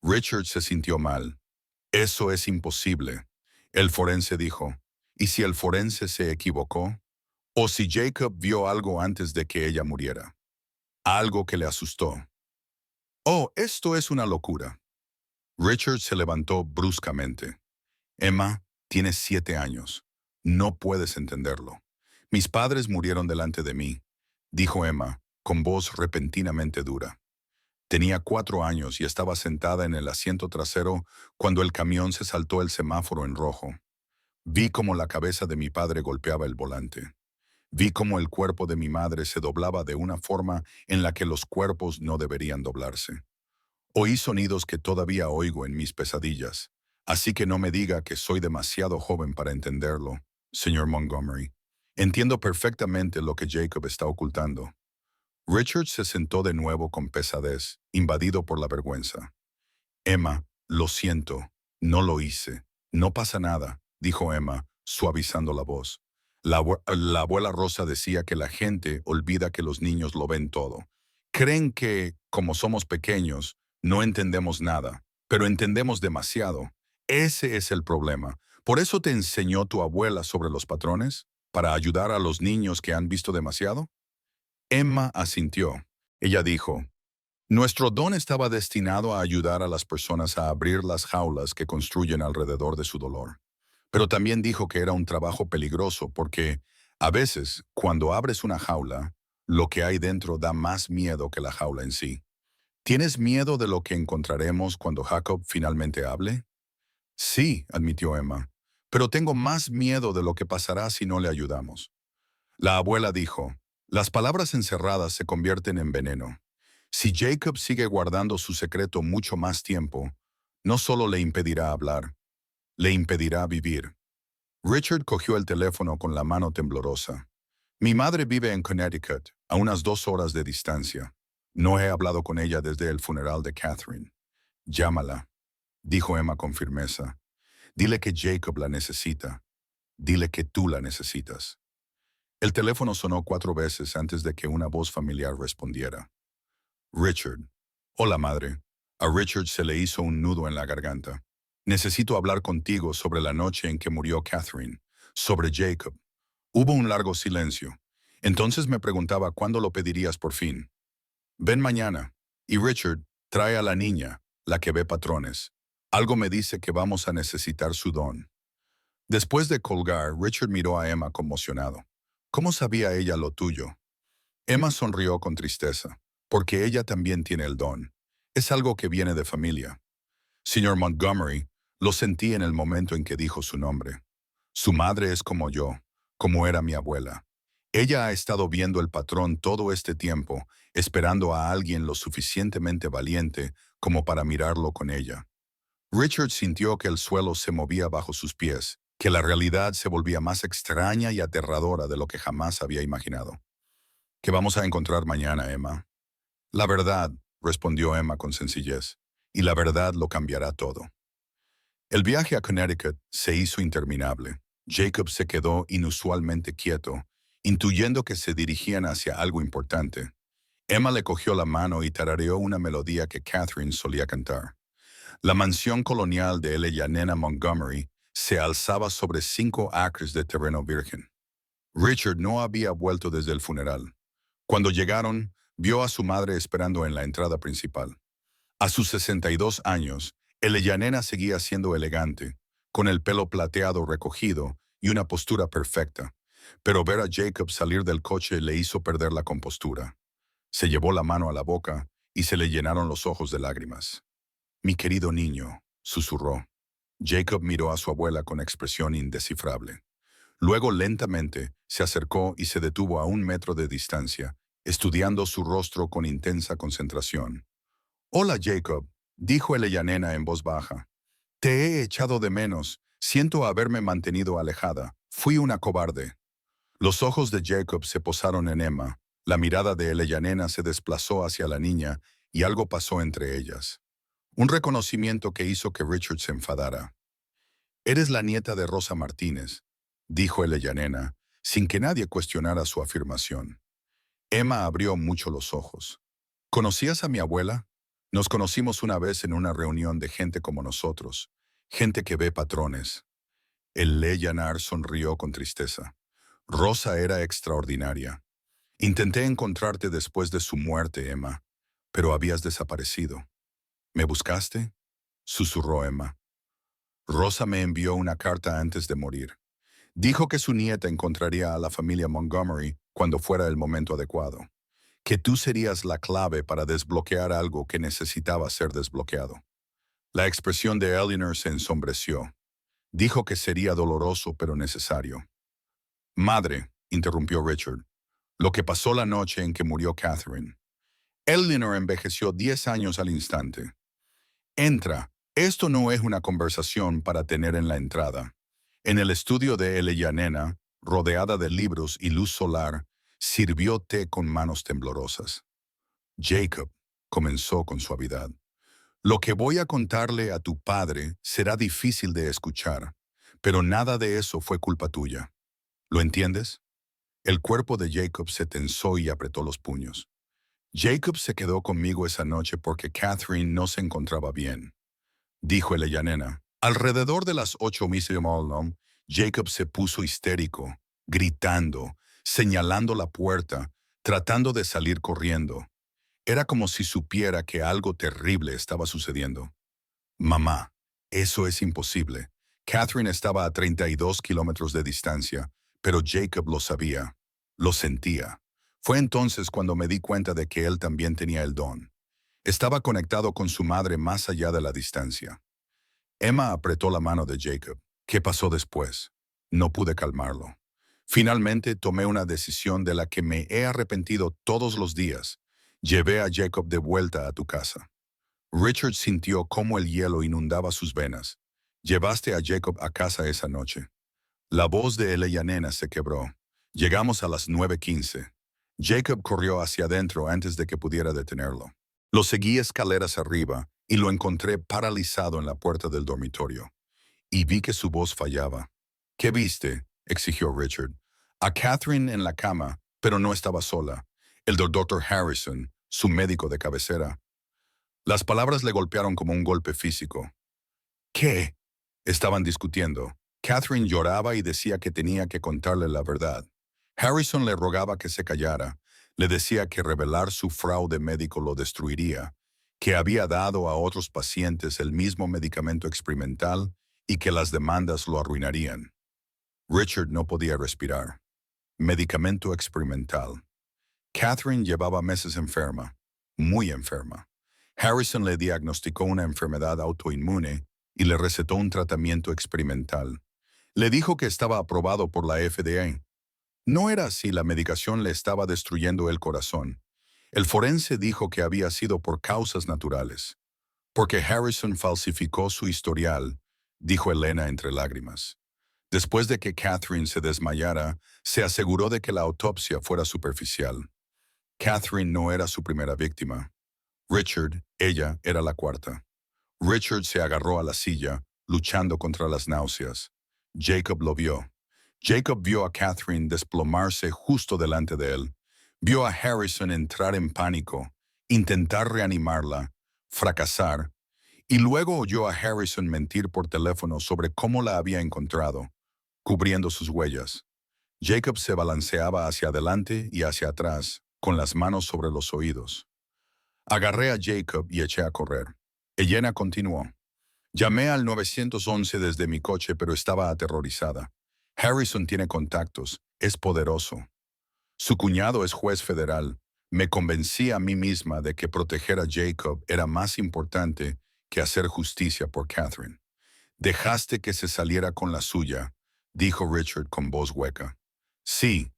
Richard se sintió mal. Eso es imposible. El forense dijo, ¿y si el forense se equivocó? ¿O si Jacob vio algo antes de que ella muriera? Algo que le asustó. Oh, esto es una locura. Richard se levantó bruscamente. Emma, tienes 7 años. No puedes entenderlo. Mis padres murieron delante de mí, dijo Emma, con voz repentinamente dura. Tenía 4 años y estaba sentada en el asiento trasero cuando el camión se saltó el semáforo en rojo. Vi cómo la cabeza de mi padre golpeaba el volante. Vi cómo el cuerpo de mi madre se doblaba de una forma en la que los cuerpos no deberían doblarse. Oí sonidos que todavía oigo en mis pesadillas, así que no me diga que soy demasiado joven para entenderlo, señor Montgomery. Entiendo perfectamente lo que Jacob está ocultando. Richard se sentó de nuevo con pesadez, invadido por la vergüenza. Emma, lo siento, no lo hice. No pasa nada, dijo Emma, suavizando la voz. La abuela Rosa decía que la gente olvida que los niños lo ven todo. Creen que, como somos pequeños, no entendemos nada, pero entendemos demasiado. Ese es el problema. ¿Por eso te enseñó tu abuela sobre los patrones? ¿Para ayudar a los niños que han visto demasiado? Emma asintió. Ella dijo, nuestro don estaba destinado a ayudar a las personas a abrir las jaulas que construyen alrededor de su dolor. Pero también dijo que era un trabajo peligroso porque, a veces, cuando abres una jaula, lo que hay dentro da más miedo que la jaula en sí. ¿Tienes miedo de lo que encontraremos cuando Jacob finalmente hable? Sí, admitió Emma, pero tengo más miedo de lo que pasará si no le ayudamos. La abuela dijo, las palabras encerradas se convierten en veneno. Si Jacob sigue guardando su secreto mucho más tiempo, no solo le impedirá hablar, le impedirá vivir. Richard cogió el teléfono con la mano temblorosa. Mi madre vive en Connecticut, a unas 2 horas de distancia. No he hablado con ella desde el funeral de Catherine. Llámala, dijo Emma con firmeza. Dile que Jacob la necesita. Dile que tú la necesitas. El teléfono sonó 4 veces antes de que una voz familiar respondiera. Richard, Hola, madre. A Richard se le hizo un nudo en la garganta. Necesito hablar contigo sobre la noche en que murió Catherine, sobre Jacob. Hubo un largo silencio. Entonces me preguntaba cuándo lo pedirías por fin. Ven mañana. Y Richard, trae a la niña, la que ve patrones. Algo me dice que vamos a necesitar su don. Después de colgar, Richard miró a Emma conmocionado. ¿Cómo sabía ella lo tuyo? Emma sonrió con tristeza, porque ella también tiene el don. Es algo que viene de familia. Señor Montgomery, lo sentí en el momento en que dijo su nombre. Su madre es como yo, como era mi abuela. Ella ha estado viendo el patrón todo este tiempo, esperando a alguien lo suficientemente valiente como para mirarlo con ella. Richard sintió que el suelo se movía bajo sus pies, que la realidad se volvía más extraña y aterradora de lo que jamás había imaginado. ¿Qué vamos a encontrar mañana, Emma? La verdad, respondió Emma con sencillez, y la verdad lo cambiará todo. El viaje a Connecticut se hizo interminable. Jacob se quedó inusualmente quieto, intuyendo que se dirigían hacia algo importante. Emma le cogió la mano y tarareó una melodía que Catherine solía cantar. La mansión colonial de Eleanor Montgomery se alzaba sobre 5 acres de terreno virgen. Richard no había vuelto desde el funeral. Cuando llegaron, vio a su madre esperando en la entrada principal. A sus 62 años, Eleanor seguía siendo elegante, con el pelo plateado recogido y una postura perfecta, pero ver a Jacob salir del coche le hizo perder la compostura. Se llevó la mano a la boca y se le llenaron los ojos de lágrimas. Mi querido niño, susurró. Jacob miró a su abuela con expresión indescifrable. Luego lentamente se acercó y se detuvo a 1 metro de distancia, estudiando su rostro con intensa concentración. Hola, Jacob, dijo Eleanor en voz baja. Te he echado de menos. Siento haberme mantenido alejada. Fui una cobarde. Los ojos de Jacob se posaron en Emma. La mirada de Eleanor se desplazó hacia la niña y algo pasó entre ellas. Un reconocimiento que hizo que Richard se enfadara. Eres la nieta de Rosa Martínez, dijo Eleanor, sin que nadie cuestionara su afirmación. Emma abrió mucho los ojos. ¿Conocías a mi abuela? Nos conocimos una vez en una reunión de gente como nosotros, gente que ve patrones. El Eleanor sonrió con tristeza. Rosa era extraordinaria. Intenté encontrarte después de su muerte, Emma, pero habías desaparecido. ¿Me buscaste? Susurró Emma. Rosa me envió una carta antes de morir. Dijo que su nieta encontraría a la familia Montgomery cuando fuera el momento adecuado, que tú serías la clave para desbloquear algo que necesitaba ser desbloqueado. La expresión de Eleanor se ensombreció. Dijo que sería doloroso pero necesario. Madre, interrumpió Richard, lo que pasó la noche en que murió Catherine. Eleanor envejeció 10 años al instante. Entra. Esto no es una conversación para tener en la entrada. En el estudio de Eleanor, rodeada de libros y luz solar, sirvió té con manos temblorosas. Jacob, comenzó con suavidad, lo que voy a contarle a tu padre será difícil de escuchar, pero nada de eso fue culpa tuya. ¿Lo entiendes? El cuerpo de Jacob se tensó y apretó los puños. Jacob se quedó conmigo esa noche porque Catherine no se encontraba bien, dijo Eleanor. Alrededor de las 8:00 Jacob se puso histérico, gritando, señalando la puerta, tratando de salir corriendo. Era como si supiera que algo terrible estaba sucediendo. Mamá, eso es imposible. Catherine estaba a 32 kilómetros de distancia, pero Jacob lo sabía, lo sentía. Fue entonces cuando me di cuenta de que él también tenía el don. Estaba conectado con su madre más allá de la distancia. Emma apretó la mano de Jacob. ¿Qué pasó después? No pude calmarlo. Finalmente tomé una decisión de la que me he arrepentido todos los días. Llevé a Jacob de vuelta a tu casa. Richard sintió cómo el hielo inundaba sus venas. Llevaste a Jacob a casa esa noche. La voz de Eleanor se quebró. Llegamos a las 9:15. Jacob corrió hacia adentro antes de que pudiera detenerlo. Lo seguí escaleras arriba y lo encontré paralizado en la puerta del dormitorio. Y vi que su voz fallaba. ¿Qué viste?, exigió Richard. A Catherine en la cama, pero no estaba sola. El del Dr. Harrison, su médico de cabecera. Las palabras le golpearon como un golpe físico. ¿Qué? Estaban discutiendo. Catherine lloraba y decía que tenía que contarle la verdad. Harrison le rogaba que se callara. Le decía que revelar su fraude médico lo destruiría, que había dado a otros pacientes el mismo medicamento experimental y que las demandas lo arruinarían. Richard no podía respirar. Medicamento experimental. Catherine llevaba meses enferma, muy enferma. Harrison le diagnosticó una enfermedad autoinmune y le recetó un tratamiento experimental. Le dijo que estaba aprobado por la FDA. No era así, la medicación le estaba destruyendo el corazón. El forense dijo que había sido por causas naturales. Porque Harrison falsificó su historial, dijo Elena entre lágrimas. Después de que Catherine se desmayara, se aseguró de que la autopsia fuera superficial. Catherine no era su primera víctima. Richard, ella, era la cuarta. Richard se agarró a la silla, luchando contra las náuseas. Jacob lo vio. Jacob vio a Catherine desplomarse justo delante de él. Vio a Harrison entrar en pánico, intentar reanimarla, fracasar, y luego oyó a Harrison mentir por teléfono sobre cómo la había encontrado, cubriendo sus huellas. Jacob se balanceaba hacia adelante y hacia atrás, con las manos sobre los oídos. Agarré a Jacob y eché a correr. Elena continuó. Llamé al 911 desde mi coche, pero estaba aterrorizada. Harrison tiene contactos, es poderoso. Su cuñado es juez federal. Me convencí a mí misma de que proteger a Jacob era más importante que hacer justicia por Catherine. Dejaste que se saliera con la suya, dijo Richard con voz hueca. Sí,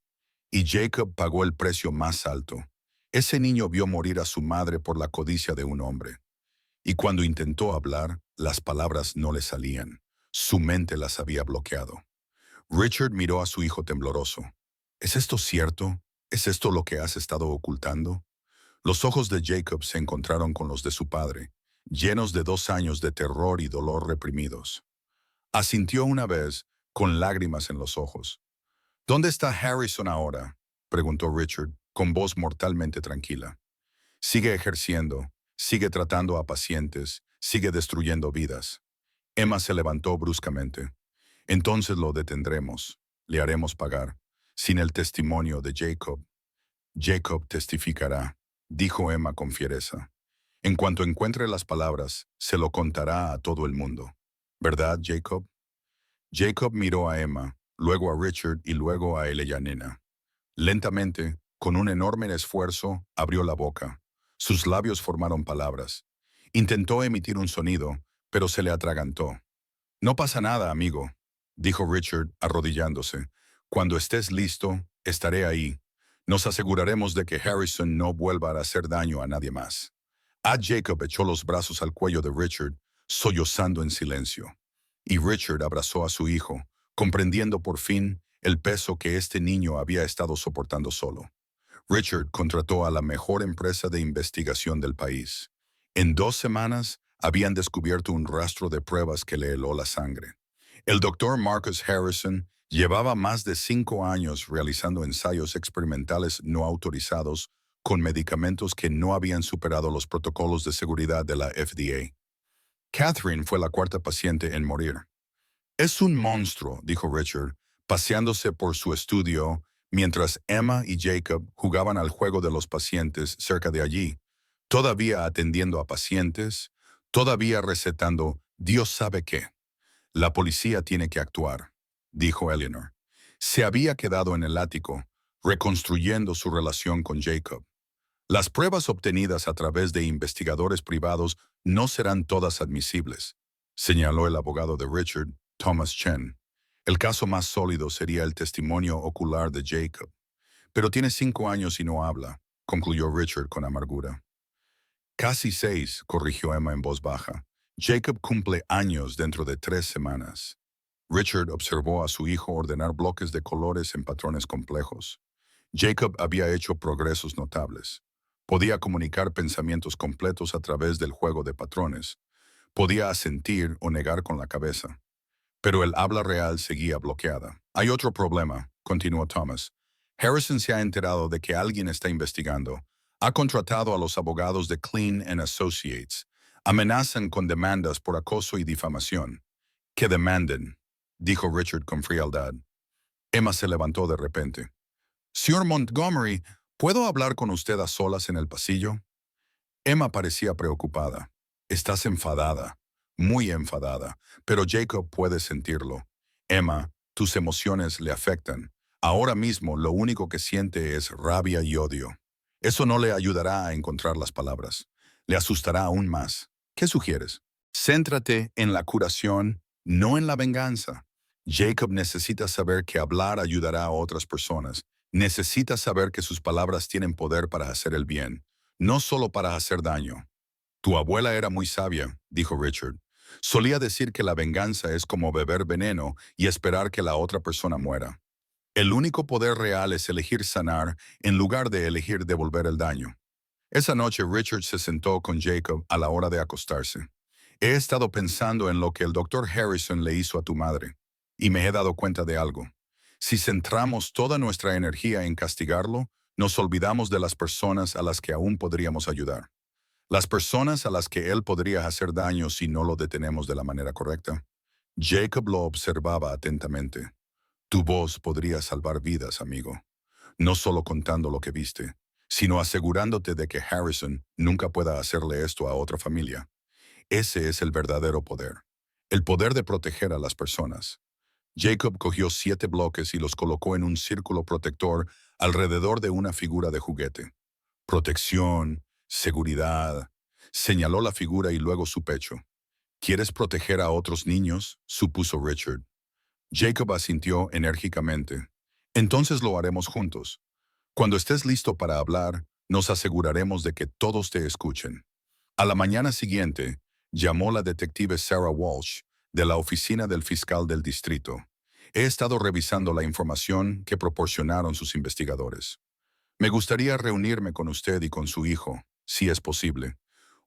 y Jacob pagó el precio más alto. Ese niño vio morir a su madre por la codicia de un hombre. Y cuando intentó hablar, las palabras no le salían. Su mente las había bloqueado. Richard miró a su hijo tembloroso. ¿Es esto cierto? ¿Es esto lo que has estado ocultando? Los ojos de Jacob se encontraron con los de su padre, llenos de 2 años de terror y dolor reprimidos. Asintió una vez, con lágrimas en los ojos. ¿Dónde está Harrison ahora?, preguntó Richard, con voz mortalmente tranquila. Sigue ejerciendo, sigue tratando a pacientes, sigue destruyendo vidas. Emma se levantó bruscamente. Entonces lo detendremos, le haremos pagar, sin el testimonio de Jacob. Jacob testificará, dijo Emma con fiereza. En cuanto encuentre las palabras, se lo contará a todo el mundo. ¿Verdad, Jacob? Jacob miró a Emma, luego a Richard y luego a Eleanor. Lentamente, con un enorme esfuerzo, abrió la boca. Sus labios formaron palabras. Intentó emitir un sonido, pero se le atragantó. No pasa nada, amigo, dijo Richard, arrodillándose. Cuando estés listo, estaré ahí. Nos aseguraremos de que Harrison no vuelva a hacer daño a nadie más. Jacob echó los brazos al cuello de Richard, sollozando en silencio. Y Richard abrazó a su hijo, comprendiendo por fin el peso que este niño había estado soportando solo. Richard contrató a la mejor empresa de investigación del país. En 2 semanas habían descubierto un rastro de pruebas que le heló la sangre. El doctor Marcus Harrison llevaba más de 5 años realizando ensayos experimentales no autorizados con medicamentos que no habían superado los protocolos de seguridad de la FDA. Catherine fue la cuarta paciente en morir. Es un monstruo, dijo Richard, paseándose por su estudio mientras Emma y Jacob jugaban al juego de los pacientes cerca de allí, todavía atendiendo a pacientes, todavía recetando Dios sabe qué. La policía tiene que actuar, dijo Eleanor. Se había quedado en el ático, reconstruyendo su relación con Jacob. Las pruebas obtenidas a través de investigadores privados no serán todas admisibles, señaló el abogado de Richard, Thomas Chen. El caso más sólido sería el testimonio ocular de Jacob. Pero tiene 5 años y no habla, concluyó Richard con amargura. Casi 6, corrigió Emma en voz baja. Jacob cumple años dentro de 3 semanas. Richard observó a su hijo ordenar bloques de colores en patrones complejos. Jacob había hecho progresos notables. Podía comunicar pensamientos completos a través del juego de patrones. Podía asentir o negar con la cabeza. Pero el habla real seguía bloqueada. Hay otro problema, continuó Thomas. Harrison se ha enterado de que alguien está investigando. Ha contratado a los abogados de Clean and Associates. Amenazan con demandas por acoso y difamación. Que demanden, dijo Richard con frialdad. Emma se levantó de repente. Señor Montgomery, ¿puedo hablar con usted a solas en el pasillo? Emma parecía preocupada. Estás enfadada, muy enfadada, pero Jacob puede sentirlo. Emma, tus emociones le afectan. Ahora mismo lo único que siente es rabia y odio. Eso no le ayudará a encontrar las palabras. Le asustará aún más. ¿Qué sugieres? Céntrate en la curación, no en la venganza. Jacob necesita saber que hablar ayudará a otras personas. Necesita saber que sus palabras tienen poder para hacer el bien, no solo para hacer daño. Tu abuela era muy sabia, dijo Richard. Solía decir que la venganza es como beber veneno y esperar que la otra persona muera. El único poder real es elegir sanar en lugar de elegir devolver el daño. Esa noche Richard se sentó con Jacob a la hora de acostarse. He estado pensando en lo que el doctor Harrison le hizo a tu madre, y me he dado cuenta de algo. Si centramos toda nuestra energía en castigarlo, nos olvidamos de las personas a las que aún podríamos ayudar. Las personas a las que él podría hacer daño si no lo detenemos de la manera correcta. Jacob lo observaba atentamente. Tu voz podría salvar vidas, amigo. No solo contando lo que viste, sino asegurándote de que Harrison nunca pueda hacerle esto a otra familia. Ese es el verdadero poder. El poder de proteger a las personas. Jacob cogió 7 bloques y los colocó en un círculo protector alrededor de una figura de juguete. Protección, seguridad. Señaló la figura y luego su pecho. ¿Quieres proteger a otros niños?, supuso Richard. Jacob asintió enérgicamente. Entonces lo haremos juntos. Cuando estés listo para hablar, nos aseguraremos de que todos te escuchen. A la mañana siguiente, llamó la detective Sarah Walsh, de la oficina del fiscal del distrito. He estado revisando la información que proporcionaron sus investigadores. Me gustaría reunirme con usted y con su hijo, si es posible.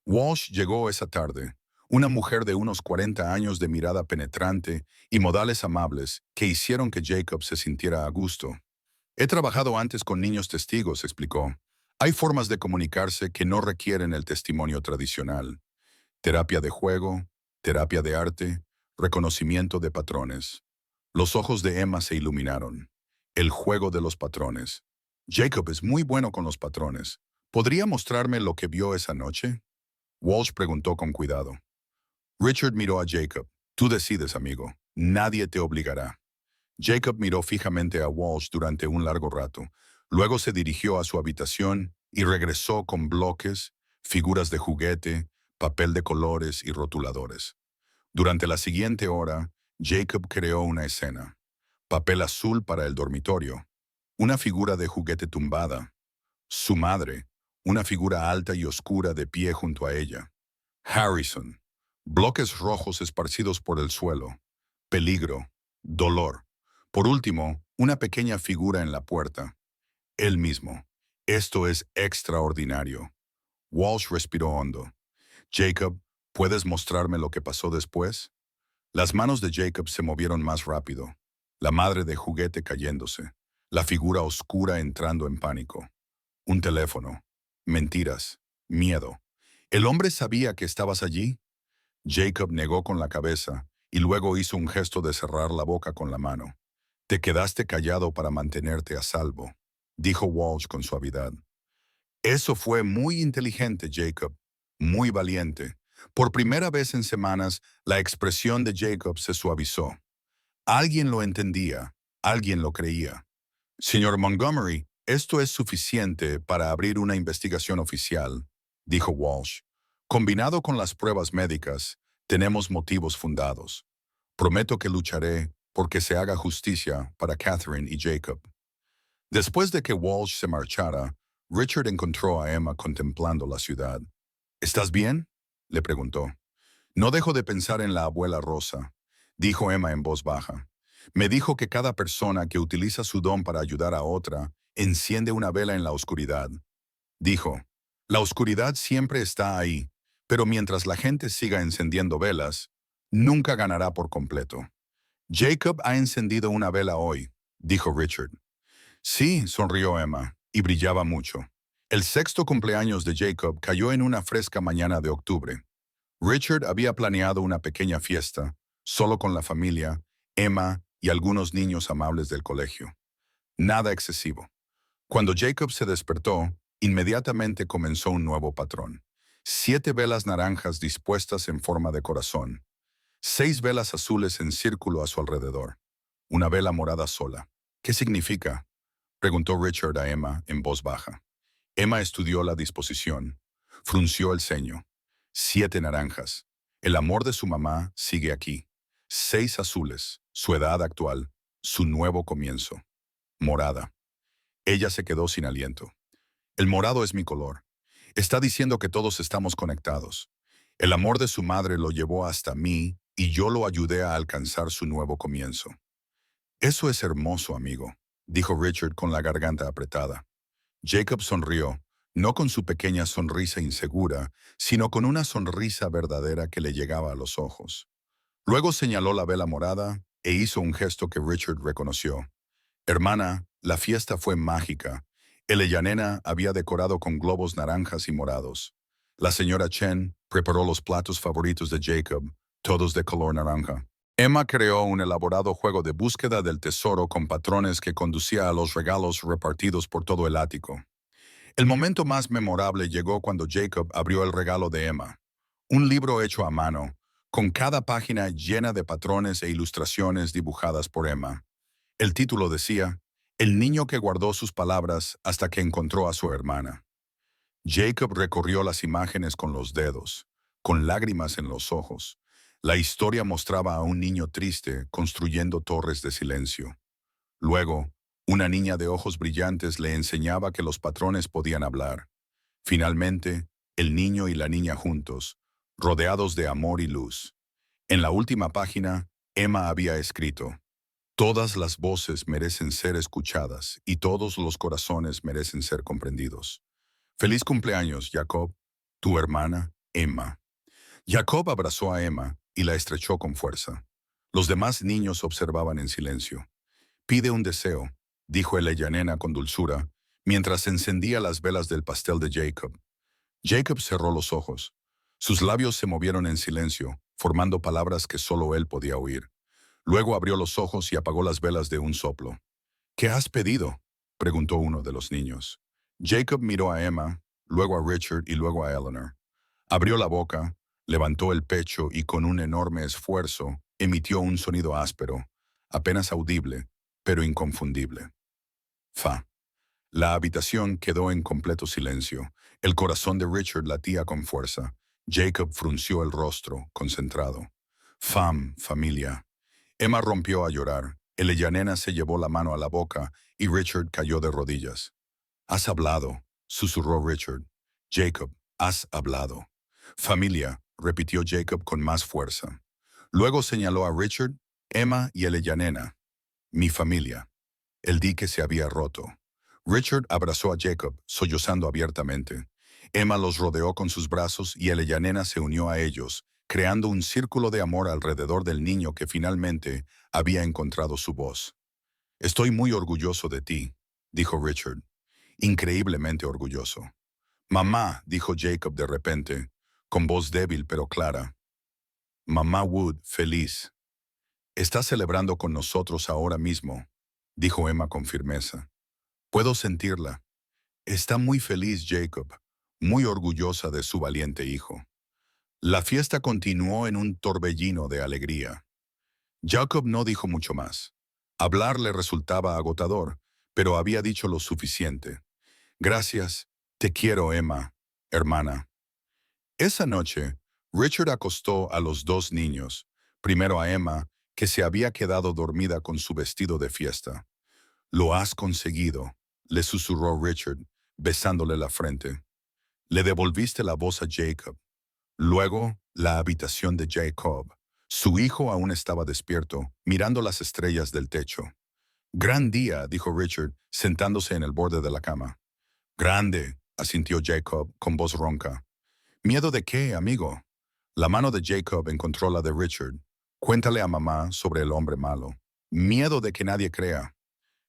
Walsh llegó esa tarde, una mujer de unos 40 años de mirada penetrante y modales amables que hicieron que Jacob se sintiera a gusto. He trabajado antes con niños testigos, explicó. Hay formas de comunicarse que no requieren el testimonio tradicional. Terapia de juego, terapia de arte, reconocimiento de patrones. Los ojos de Emma se iluminaron. El juego de los patrones. Jacob es muy bueno con los patrones. ¿Podría mostrarme lo que vio esa noche? Walsh preguntó con cuidado. Richard miró a Jacob. Tú decides, amigo. Nadie te obligará. Jacob miró fijamente a Walsh durante un largo rato. Luego se dirigió a su habitación y regresó con bloques, figuras de juguete, papel de colores y rotuladores. Durante la siguiente hora, Jacob creó una escena. Papel azul para el dormitorio. Una figura de juguete tumbada. Su madre, una figura alta y oscura de pie junto a ella. Harrison. Bloques rojos esparcidos por el suelo. Peligro. Dolor. Por último, una pequeña figura en la puerta. Él mismo. Esto es extraordinario. Walsh respiró hondo. Jacob, ¿puedes mostrarme lo que pasó después? Las manos de Jacob se movieron más rápido. La madre de juguete cayéndose. La figura oscura entrando en pánico. Un teléfono. Mentiras. Miedo. ¿El hombre sabía que estabas allí? Jacob negó con la cabeza y luego hizo un gesto de cerrar la boca con la mano. Te quedaste callado para mantenerte a salvo, dijo Walsh con suavidad. Eso fue muy inteligente, Jacob. Muy valiente. Por primera vez en semanas, la expresión de Jacob se suavizó. Alguien lo entendía. Alguien lo creía. Señor Montgomery, esto es suficiente para abrir una investigación oficial, dijo Walsh. Combinado con las pruebas médicas, tenemos motivos fundados. Prometo que lucharé porque se haga justicia para Catherine y Jacob. Después de que Walsh se marchara, Richard encontró a Emma contemplando la ciudad. ¿Estás bien?, le preguntó. No dejo de pensar en la abuela Rosa, dijo Emma en voz baja. Me dijo que cada persona que utiliza su don para ayudar a otra enciende una vela en la oscuridad. Dijo, la oscuridad siempre está ahí, pero mientras la gente siga encendiendo velas, nunca ganará por completo. Jacob ha encendido una vela hoy, dijo Richard. Sí, sonrió Emma, y brillaba mucho. El sexto cumpleaños de Jacob cayó en una fresca mañana de octubre. Richard había planeado una pequeña fiesta, solo con la familia, Emma y algunos niños amables del colegio. Nada excesivo. Cuando Jacob se despertó, inmediatamente comenzó un nuevo patrón. 7 velas naranjas dispuestas en forma de corazón. 6 velas azules en círculo a su alrededor. Una vela morada sola. ¿Qué significa? Preguntó Richard a Emma en voz baja. Emma estudió la disposición. Frunció el ceño. 7 naranjas. El amor de su mamá sigue aquí. 6 azules. Su edad actual. Su nuevo comienzo. Morada. Ella se quedó sin aliento. El morado es mi color. Está diciendo que todos estamos conectados. El amor de su madre lo llevó hasta mí y yo lo ayudé a alcanzar su nuevo comienzo. Eso es hermoso, amigo, dijo Richard con la garganta apretada. Jacob sonrió, no con su pequeña sonrisa insegura, sino con una sonrisa verdadera que le llegaba a los ojos. Luego señaló la vela morada e hizo un gesto que Richard reconoció. Hermana, la fiesta fue mágica. El Ellanena había decorado con globos naranjas y morados. La señora Chen preparó los platos favoritos de Jacob, todos de color naranja. Emma creó un elaborado juego de búsqueda del tesoro con patrones que conducía a los regalos repartidos por todo el ático. El momento más memorable llegó cuando Jacob abrió el regalo de Emma. Un libro hecho a mano, con cada página llena de patrones e ilustraciones dibujadas por Emma. El título decía, El niño que guardó sus palabras hasta que encontró a su hermana. Jacob recorrió las imágenes con los dedos, con lágrimas en los ojos. La historia mostraba a un niño triste construyendo torres de silencio. Luego, una niña de ojos brillantes le enseñaba que los patrones podían hablar. Finalmente, el niño y la niña juntos, rodeados de amor y luz. En la última página, Emma había escrito, Todas las voces merecen ser escuchadas y todos los corazones merecen ser comprendidos. Feliz cumpleaños, Jacob, tu hermana, Emma. Jacob abrazó a Emma y la estrechó con fuerza. Los demás niños observaban en silencio. Pide un deseo, dijo el Ellanena con dulzura, mientras encendía las velas del pastel de Jacob. Jacob cerró los ojos. Sus labios se movieron en silencio, formando palabras que solo él podía oír. Luego abrió los ojos y apagó las velas de un soplo. ¿Qué has pedido?, preguntó uno de los niños. Jacob miró a Emma, luego a Richard y luego a Eleanor. Abrió la boca, levantó el pecho y con un enorme esfuerzo emitió un sonido áspero, apenas audible, pero inconfundible. Fa. La habitación quedó en completo silencio. El corazón de Richard latía con fuerza. Jacob frunció el rostro, concentrado. Familia. Emma rompió a llorar. El Ellanena se llevó la mano a la boca y Richard cayó de rodillas. Has hablado, susurró Richard. Jacob, has hablado. Familia, repitió Jacob con más fuerza. Luego señaló a Richard, Emma y el Ellanena. Mi familia. El dique se había roto. Richard abrazó a Jacob, sollozando abiertamente. Emma los rodeó con sus brazos y el Ellanena se unió a ellos, creando un círculo de amor alrededor del niño que finalmente había encontrado su voz. Estoy muy orgulloso de ti, dijo Richard. Increíblemente orgulloso. Mamá, dijo Jacob de repente, con voz débil pero clara. Mamá Wood, feliz. Está celebrando con nosotros ahora mismo, dijo Emma con firmeza. Puedo sentirla. Está muy feliz, Jacob, muy orgullosa de su valiente hijo. La fiesta continuó en un torbellino de alegría. Jacob no dijo mucho más. Hablar le resultaba agotador, pero había dicho lo suficiente. Gracias, te quiero, Emma, hermana. Esa noche, Richard acostó a los 2 niños, primero a Emma, que se había quedado dormida con su vestido de fiesta. Lo has conseguido, le susurró Richard, besándole la frente. Le devolviste la voz a Jacob. Luego, la habitación de Jacob. Su hijo aún estaba despierto, mirando las estrellas del techo. Gran día, dijo Richard, sentándose en el borde de la cama. Grande, asintió Jacob con voz ronca. ¿Miedo de qué, amigo? La mano de Jacob encontró la de Richard. Cuéntale a mamá sobre el hombre malo. Miedo de que nadie crea.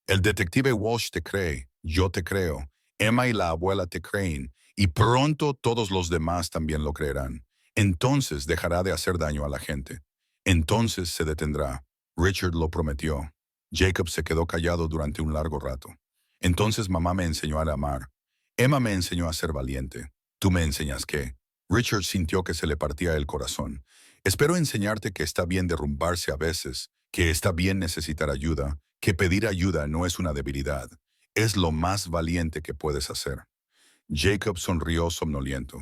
El detective Walsh te cree, yo te creo. Emma y la abuela te creen, y pronto todos los demás también lo creerán. Entonces dejará de hacer daño a la gente. Entonces se detendrá. Richard lo prometió. Jacob se quedó callado durante un largo rato. Entonces mamá me enseñó a amar. Emma me enseñó a ser valiente. ¿Tú me enseñas qué? Richard sintió que se le partía el corazón. Espero enseñarte que está bien derrumbarse a veces, que está bien necesitar ayuda, que pedir ayuda no es una debilidad. Es lo más valiente que puedes hacer. Jacob sonrió somnoliento.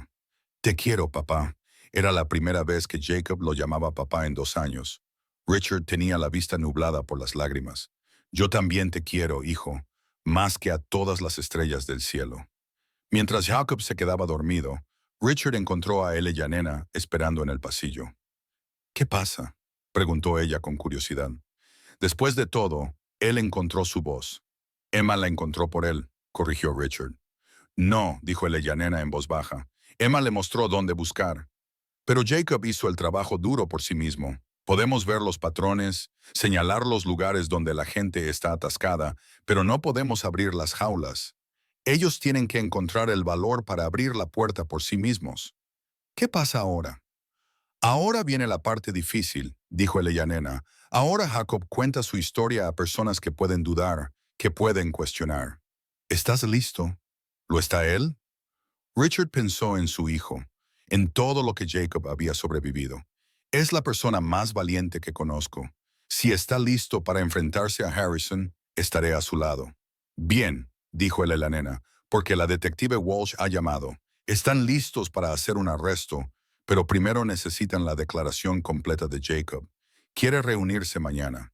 Te quiero, papá. Era la primera vez que Jacob lo llamaba papá en 2 años. Richard tenía la vista nublada por las lágrimas. Yo también te quiero, hijo, más que a todas las estrellas del cielo. Mientras Jacob se quedaba dormido, Richard encontró a él y a Nena esperando en el pasillo. ¿Qué pasa?, preguntó ella con curiosidad. Después de todo, él encontró su voz. Emma la encontró por él, corrigió Richard. No, dijo el Nena en voz baja. Emma le mostró dónde buscar. Pero Jacob hizo el trabajo duro por sí mismo. Podemos ver los patrones, señalar los lugares donde la gente está atascada, pero no podemos abrir las jaulas. Ellos tienen que encontrar el valor para abrir la puerta por sí mismos. ¿Qué pasa ahora? Ahora viene la parte difícil, dijo el Nena. Ahora Jacob cuenta su historia a personas que pueden dudar, que pueden cuestionar. ¿Estás listo? ¿Lo está él? Richard pensó en su hijo, en todo lo que Jacob había sobrevivido. Es la persona más valiente que conozco. Si está listo para enfrentarse a Harrison, estaré a su lado. Bien, dijo el Nena, porque la detective Walsh ha llamado. Están listos para hacer un arresto, pero primero necesitan la declaración completa de Jacob. Quiere reunirse mañana.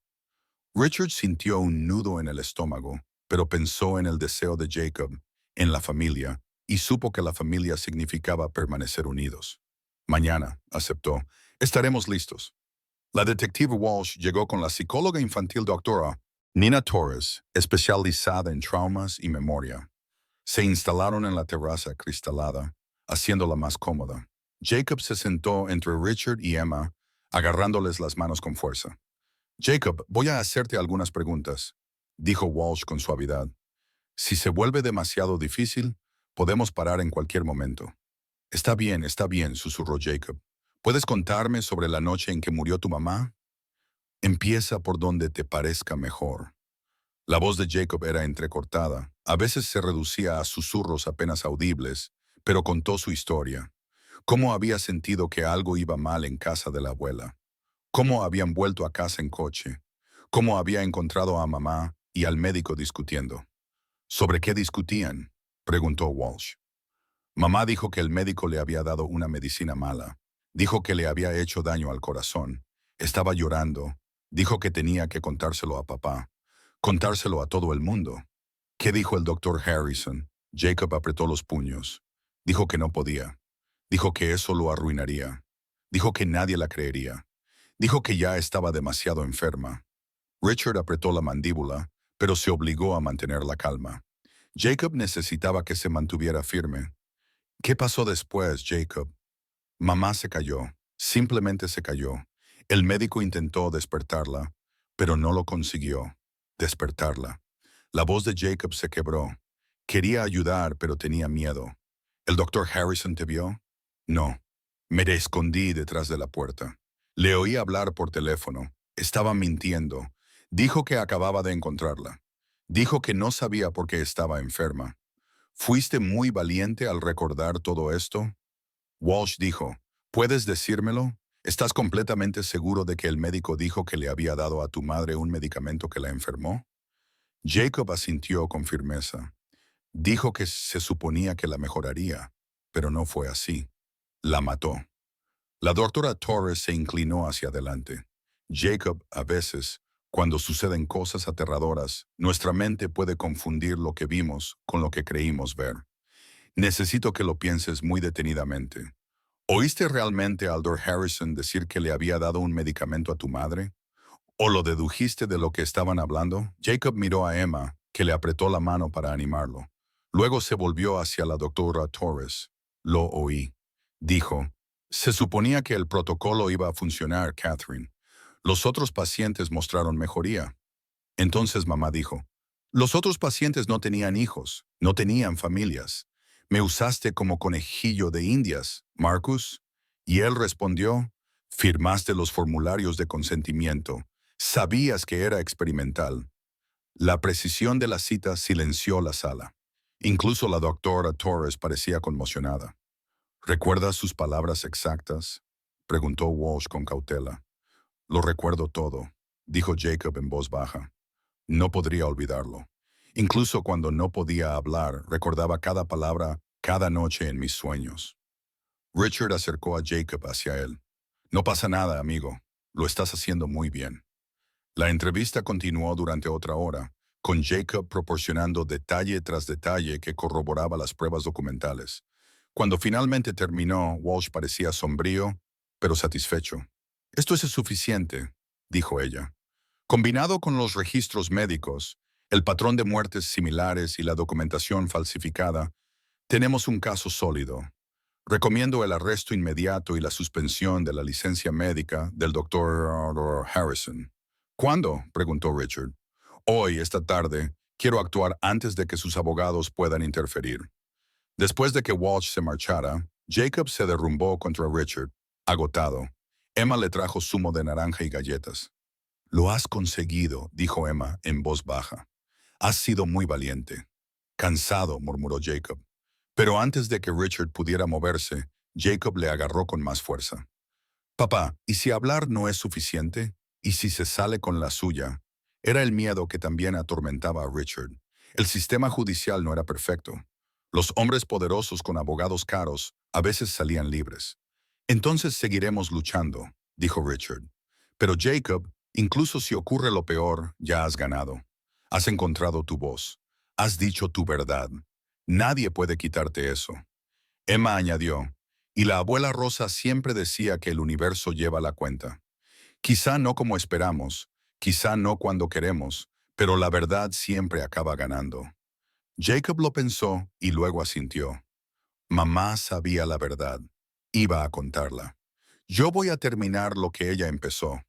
Richard sintió un nudo en el estómago, pero pensó en el deseo de Jacob, en la familia, y supo que la familia significaba permanecer unidos. Mañana, aceptó, estaremos listos. La detective Walsh llegó con la psicóloga infantil doctora Nina Torres, especializada en traumas y memoria. Se instalaron en la terraza cristalada, haciéndola más cómoda. Jacob se sentó entre Richard y Emma, agarrándoles las manos con fuerza. Jacob, voy a hacerte algunas preguntas, dijo Walsh con suavidad. Si se vuelve demasiado difícil, podemos parar en cualquier momento. Está bien, susurró Jacob. ¿Puedes contarme sobre la noche en que murió tu mamá? Empieza por donde te parezca mejor. La voz de Jacob era entrecortada. A veces se reducía a susurros apenas audibles, pero contó su historia. Cómo había sentido que algo iba mal en casa de la abuela. Cómo habían vuelto a casa en coche. Cómo había encontrado a mamá y al médico discutiendo. ¿Sobre qué discutían?, preguntó Walsh. Mamá dijo que el médico le había dado una medicina mala. Dijo que le había hecho daño al corazón. Estaba llorando. Dijo que tenía que contárselo a papá. Contárselo a todo el mundo. ¿Qué dijo el doctor Harrison? Jacob apretó los puños. Dijo que no podía. Dijo que eso lo arruinaría. Dijo que nadie la creería. Dijo que ya estaba demasiado enferma. Richard apretó la mandíbula, pero se obligó a mantener la calma. Jacob necesitaba que se mantuviera firme. ¿Qué pasó después, Jacob? Mamá se cayó. Simplemente se cayó. El médico intentó despertarla, pero no lo consiguió. Despertarla. La voz de Jacob se quebró. Quería ayudar, pero tenía miedo. ¿El doctor Harrison te vio? No. Me escondí detrás de la puerta. Le oí hablar por teléfono. Estaba mintiendo. Dijo que acababa de encontrarla. Dijo que no sabía por qué estaba enferma. ¿Fuiste muy valiente al recordar todo esto? Walsh dijo, ¿puedes decírmelo? ¿Estás completamente seguro de que el médico dijo que le había dado a tu madre un medicamento que la enfermó? Jacob asintió con firmeza. Dijo que se suponía que la mejoraría, pero no fue así. La mató. La doctora Torres se inclinó hacia adelante. Jacob, a veces, cuando suceden cosas aterradoras, nuestra mente puede confundir lo que vimos con lo que creímos ver. Necesito que lo pienses muy detenidamente. ¿Oíste realmente a Aldor Harrison decir que le había dado un medicamento a tu madre? ¿O lo dedujiste de lo que estaban hablando? Jacob miró a Emma, que le apretó la mano para animarlo. Luego se volvió hacia la doctora Torres. Lo oí. Dijo, se suponía que el protocolo iba a funcionar, Catherine. Los otros pacientes mostraron mejoría. Entonces mamá dijo, Los otros pacientes no tenían hijos, no tenían familias. Me usaste como conejillo de indias, Marcus. Y él respondió, firmaste los formularios de consentimiento. Sabías que era experimental. La precisión de la cita silenció la sala. Incluso la doctora Torres parecía conmocionada. ¿Recuerdas sus palabras exactas?, preguntó Walsh con cautela. Lo recuerdo todo, dijo Jacob en voz baja. No podría olvidarlo. Incluso cuando no podía hablar, recordaba cada palabra cada noche en mis sueños. Richard acercó a Jacob hacia él. No pasa nada, amigo. Lo estás haciendo muy bien. La entrevista continuó durante otra hora, con Jacob proporcionando detalle tras detalle que corroboraba las pruebas documentales. Cuando finalmente terminó, Walsh parecía sombrío, pero satisfecho. Esto es suficiente, dijo ella. Combinado con los registros médicos, el patrón de muertes similares y la documentación falsificada, tenemos un caso sólido. Recomiendo el arresto inmediato y la suspensión de la licencia médica del doctor Harrison. ¿Cuándo?, preguntó Richard. Hoy, esta tarde. Quiero actuar antes de que sus abogados puedan interferir. Después de que Walsh se marchara, Jacob se derrumbó contra Richard, agotado. Emma le trajo zumo de naranja y galletas. Lo has conseguido, dijo Emma en voz baja. Has sido muy valiente. Cansado, murmuró Jacob. Pero antes de que Richard pudiera moverse, Jacob le agarró con más fuerza. Papá, ¿y si hablar no es suficiente? ¿Y si se sale con la suya? Era el miedo que también atormentaba a Richard. El sistema judicial no era perfecto. Los hombres poderosos con abogados caros a veces salían libres. Entonces seguiremos luchando, dijo Richard. Pero Jacob, incluso si ocurre lo peor, ya has ganado. Has encontrado tu voz. Has dicho tu verdad. Nadie puede quitarte eso. Emma añadió, y la abuela Rosa siempre decía que el universo lleva la cuenta. Quizá no como esperamos, quizá no cuando queremos, pero la verdad siempre acaba ganando. Jacob lo pensó y luego asintió. Mamá sabía la verdad. Iba a contarla. Yo voy a terminar lo que ella empezó.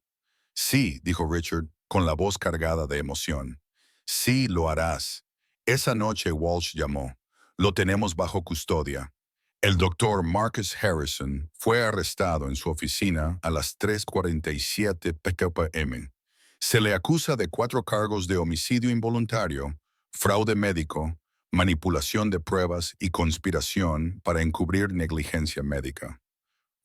Sí, dijo Richard, con la voz cargada de emoción. Sí, lo harás. Esa noche Walsh llamó. Lo tenemos bajo custodia. El doctor Marcus Harrison fue arrestado en su oficina a las 3:47 p.m. Se le acusa de 4 cargos de homicidio involuntario, fraude médico, manipulación de pruebas y conspiración para encubrir negligencia médica.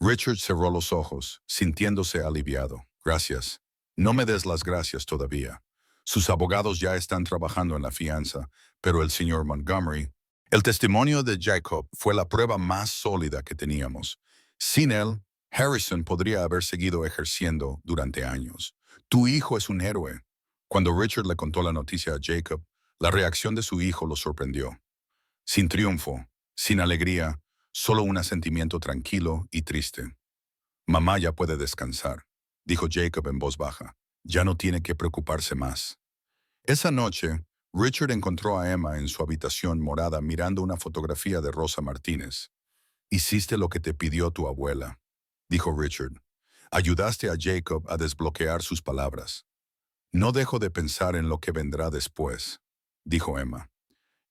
Richard cerró los ojos, sintiéndose aliviado. Gracias. No me des las gracias todavía. Sus abogados ya están trabajando en la fianza, pero el señor Montgomery... El testimonio de Jacob fue la prueba más sólida que teníamos. Sin él, Harrison podría haber seguido ejerciendo durante años. Tu hijo es un héroe. Cuando Richard le contó la noticia a Jacob, la reacción de su hijo lo sorprendió. Sin triunfo, sin alegría, solo un sentimiento tranquilo y triste. Mamá ya puede descansar, dijo Jacob en voz baja. Ya no tiene que preocuparse más. Esa noche, Richard encontró a Emma en su habitación morada mirando una fotografía de Rosa Martínez. Hiciste lo que te pidió tu abuela, dijo Richard. Ayudaste a Jacob a desbloquear sus palabras. No dejo de pensar en lo que vendrá después, dijo Emma.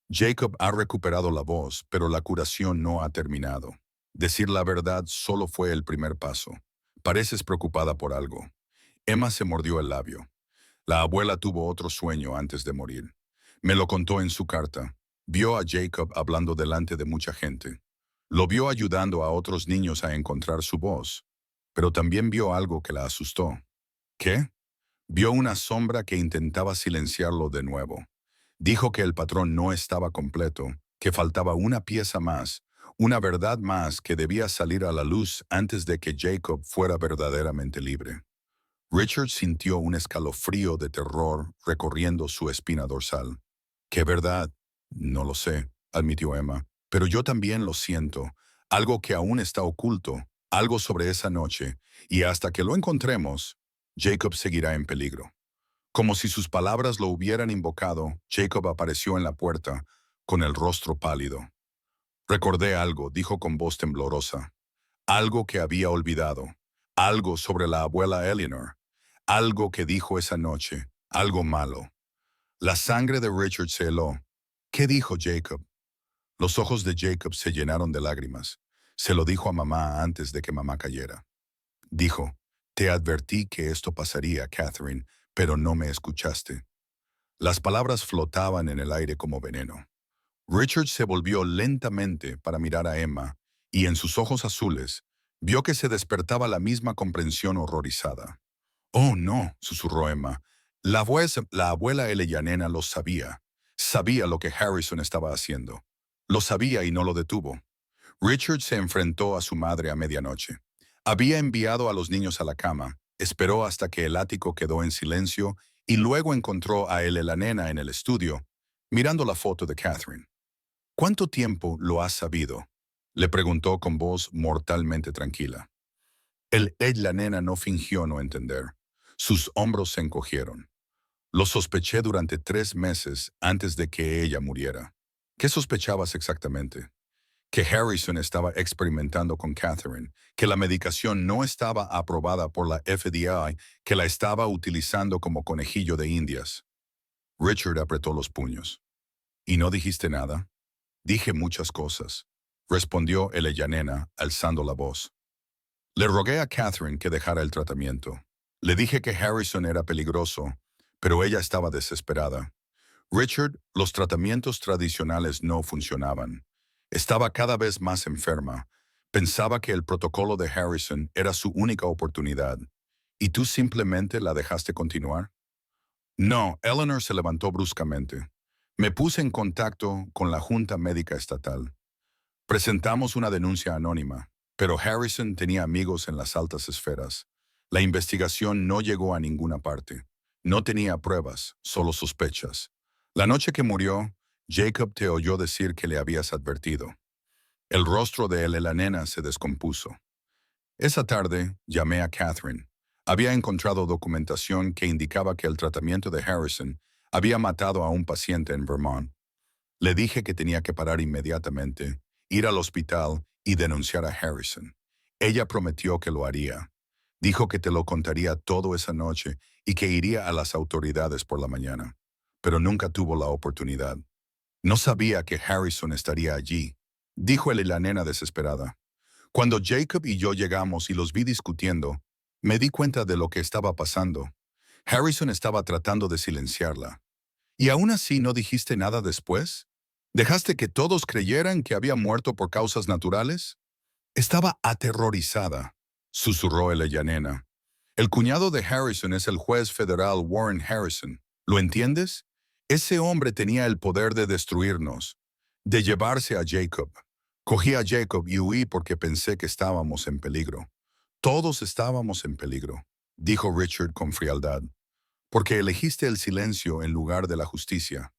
Jacob ha recuperado la voz, pero la curación no ha terminado. Decir la verdad solo fue el primer paso. Pareces preocupada por algo. Emma se mordió el labio. La abuela tuvo otro sueño antes de morir. Me lo contó en su carta. Vio a Jacob hablando delante de mucha gente. Lo vio ayudando a otros niños a encontrar su voz. Pero también vio algo que la asustó. ¿Qué? Vio una sombra que intentaba silenciarlo de nuevo. Dijo que el patrón no estaba completo, que faltaba una pieza más, una verdad más que debía salir a la luz antes de que Jacob fuera verdaderamente libre. Richard sintió un escalofrío de terror recorriendo su espina dorsal. ¿Qué verdad? No lo sé, admitió Emma, pero yo también lo siento. Algo que aún está oculto, algo sobre esa noche, y hasta que lo encontremos, Jacob seguirá en peligro. Como si sus palabras lo hubieran invocado, Jacob apareció en la puerta, con el rostro pálido. Recordé algo, dijo con voz temblorosa. Algo que había olvidado. Algo sobre la abuela Eleanor. Algo que dijo esa noche. Algo malo. La sangre de Richard se heló. ¿Qué dijo Jacob? Los ojos de Jacob se llenaron de lágrimas. Se lo dijo a mamá antes de que mamá cayera. Dijo, te advertí que esto pasaría, Catherine, pero no me escuchaste. Las palabras flotaban en el aire como veneno. Richard se volvió lentamente para mirar a Emma, y en sus ojos azules vio que se despertaba la misma comprensión horrorizada. Oh, no, susurró Emma. La abuela Eleyanena lo sabía. Sabía lo que Harrison estaba haciendo. Lo sabía y no lo detuvo. Richard se enfrentó a su madre a medianoche. Había enviado a los niños a la cama, esperó hasta que el ático quedó en silencio y luego encontró a Eleyanena en el estudio, mirando la foto de Catherine. ¿Cuánto tiempo lo has sabido? Le preguntó con voz mortalmente tranquila. La nena no fingió no entender. Sus hombros se encogieron. Lo sospeché durante 3 meses antes de que ella muriera. ¿Qué sospechabas exactamente? Que Harrison estaba experimentando con Catherine, que la medicación no estaba aprobada por la FDA, que la estaba utilizando como conejillo de indias. Richard apretó los puños. ¿Y no dijiste nada? Dije muchas cosas, respondió Eleyanena, alzando la voz. Le rogué a Catherine que dejara el tratamiento. Le dije que Harrison era peligroso, pero ella estaba desesperada. Richard, los tratamientos tradicionales no funcionaban. Estaba cada vez más enferma. Pensaba que el protocolo de Harrison era su única oportunidad. ¿Y tú simplemente la dejaste continuar? No, Eleanor se levantó bruscamente. Me puse en contacto con la Junta Médica Estatal. Presentamos una denuncia anónima, pero Harrison tenía amigos en las altas esferas. La investigación no llegó a ninguna parte. No tenía pruebas, solo sospechas. La noche que murió, Jacob te oyó decir que le habías advertido. El rostro de la nena se descompuso. Esa tarde, llamé a Catherine. Había encontrado documentación que indicaba que el tratamiento de Harrison había matado a un paciente en Vermont. Le dije que tenía que parar inmediatamente, ir al hospital y denunciar a Harrison. Ella prometió que lo haría. Dijo que te lo contaría todo esa noche y que iría a las autoridades por la mañana. Pero nunca tuvo la oportunidad. No sabía que Harrison estaría allí, dijo la nena desesperada. Cuando Jacob y yo llegamos y los vi discutiendo, me di cuenta de lo que estaba pasando. Harrison estaba tratando de silenciarla. ¿Y aún así no dijiste nada después? ¿Dejaste que todos creyeran que había muerto por causas naturales? Estaba aterrorizada, susurró nena. El cuñado de Harrison es el juez federal Warren Harrison. ¿Lo entiendes? Ese hombre tenía el poder de destruirnos, de llevarse a Jacob. Cogí a Jacob y huí porque pensé que estábamos en peligro. Todos estábamos en peligro, dijo Richard con frialdad, porque elegiste el silencio en lugar de la justicia.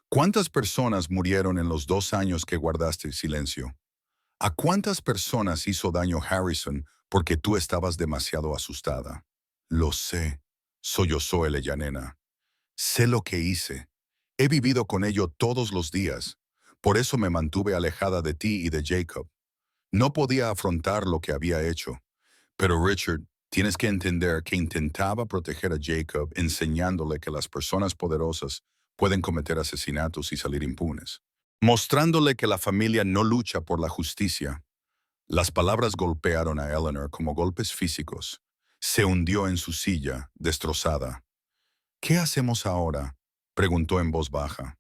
¿Cuántas personas murieron en los 2 años que guardaste silencio? ¿A cuántas personas hizo daño Harrison porque tú estabas demasiado asustada? Lo sé, sollozó nena. Sé lo que hice. He vivido con ello todos los días. Por eso me mantuve alejada de ti y de Jacob. No podía afrontar lo que había hecho. Pero Richard, tienes que entender que intentaba proteger a Jacob enseñándole que las personas poderosas pueden cometer asesinatos y salir impunes, mostrándole que la familia no lucha por la justicia. Las palabras golpearon a Eleanor como golpes físicos. Se hundió en su silla, destrozada. ¿Qué hacemos ahora?, preguntó en voz baja.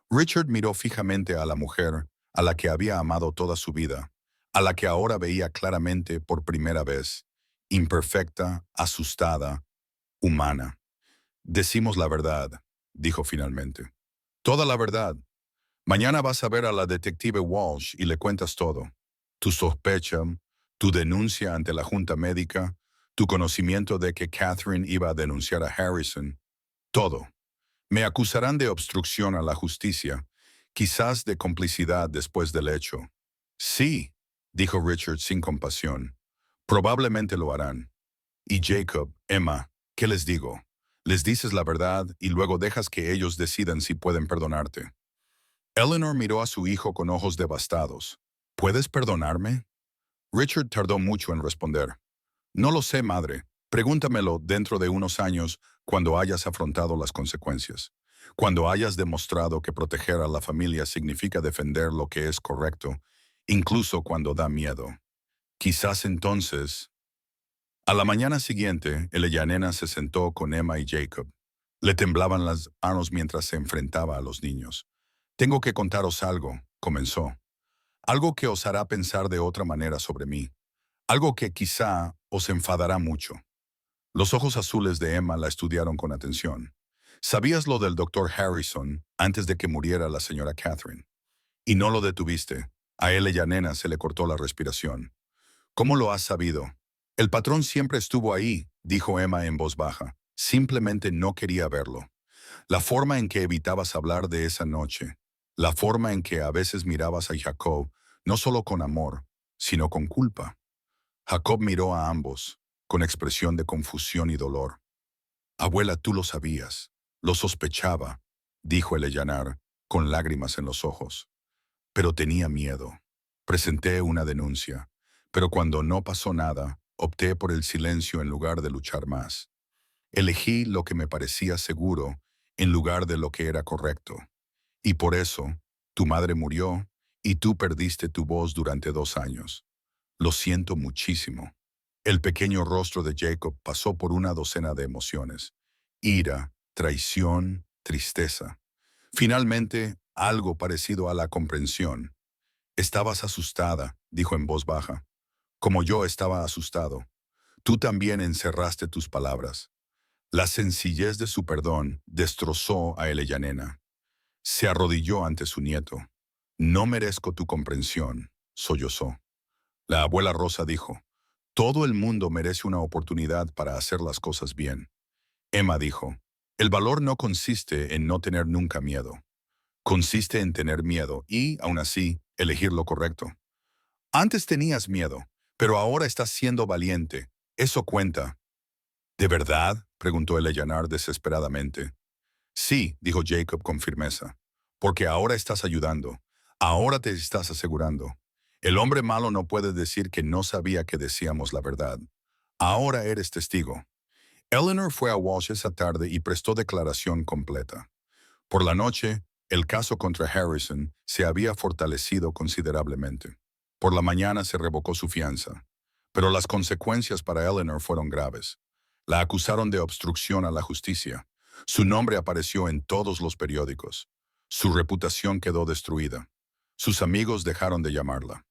Richard miró fijamente a la mujer a la que había amado toda su vida, a la que ahora veía claramente por primera vez, imperfecta, asustada, humana. Decimos la verdad, dijo finalmente. Toda la verdad. Mañana vas a ver a la detective Walsh y le cuentas todo. Tu sospecha, tu denuncia ante la junta médica, tu conocimiento de que Catherine iba a denunciar a Harrison. Todo. Me acusarán de obstrucción a la justicia, quizás de complicidad después del hecho. Sí, dijo Richard sin compasión. Probablemente lo harán. Y Jacob, Emma, ¿qué les digo? Les dices la verdad y luego dejas que ellos decidan si pueden perdonarte. Eleanor miró a su hijo con ojos devastados. ¿Puedes perdonarme? Richard tardó mucho en responder. No lo sé, madre. Pregúntamelo dentro de unos años cuando hayas afrontado las consecuencias. Cuando hayas demostrado que proteger a la familia significa defender lo que es correcto, incluso cuando da miedo. Quizás entonces... A la mañana siguiente, Eleyanena se sentó con Emma y Jacob. Le temblaban las manos mientras se enfrentaba a los niños. «Tengo que contaros algo», comenzó. «Algo que os hará pensar de otra manera sobre mí. Algo que quizá os enfadará mucho». Los ojos azules de Emma la estudiaron con atención. «¿Sabías lo del doctor Harrison antes de que muriera la señora Catherine? Y no lo detuviste». A Eleyanena se le cortó la respiración. «¿Cómo lo has sabido?» «El patrón siempre estuvo ahí», dijo Emma en voz baja. «Simplemente no quería verlo. La forma en que evitabas hablar de esa noche, la forma en que a veces mirabas a Jacob, no solo con amor, sino con culpa». Jacob miró a ambos, con expresión de confusión y dolor. «Abuela, tú lo sabías. Lo sospechaba», dijo Eleyanar, con lágrimas en los ojos. «Pero tenía miedo. Presenté una denuncia, pero cuando no pasó nada, opté por el silencio en lugar de luchar más. Elegí lo que me parecía seguro en lugar de lo que era correcto. Y por eso, tu madre murió y tú perdiste tu voz durante 2 años. Lo siento muchísimo». El pequeño rostro de Jacob pasó por una docena de emociones: ira, traición, tristeza. Finalmente, algo parecido a la comprensión. «Estabas asustada», dijo en voz baja. «Como yo estaba asustado. Tú también encerraste tus palabras». La sencillez de su perdón destrozó a Eleyanena. Se arrodilló ante su nieto. «No merezco tu comprensión», sollozó. La abuela Rosa dijo: «Todo el mundo merece una oportunidad para hacer las cosas bien». Emma dijo: «El valor no consiste en no tener nunca miedo. Consiste en tener miedo y, aún así, elegir lo correcto. Antes tenías miedo, pero ahora estás siendo valiente. Eso cuenta». «¿De verdad?», preguntó Eleanor desesperadamente. «Sí», dijo Jacob con firmeza, «porque ahora estás ayudando. Ahora te estás asegurando. El hombre malo no puede decir que no sabía que decíamos la verdad. Ahora eres testigo». Eleanor fue a Walsh esa tarde y prestó declaración completa. Por la noche, el caso contra Harrison se había fortalecido considerablemente. Por la mañana se revocó su fianza. Pero las consecuencias para Eleanor fueron graves. La acusaron de obstrucción a la justicia. Su nombre apareció en todos los periódicos. Su reputación quedó destruida. Sus amigos dejaron de llamarla.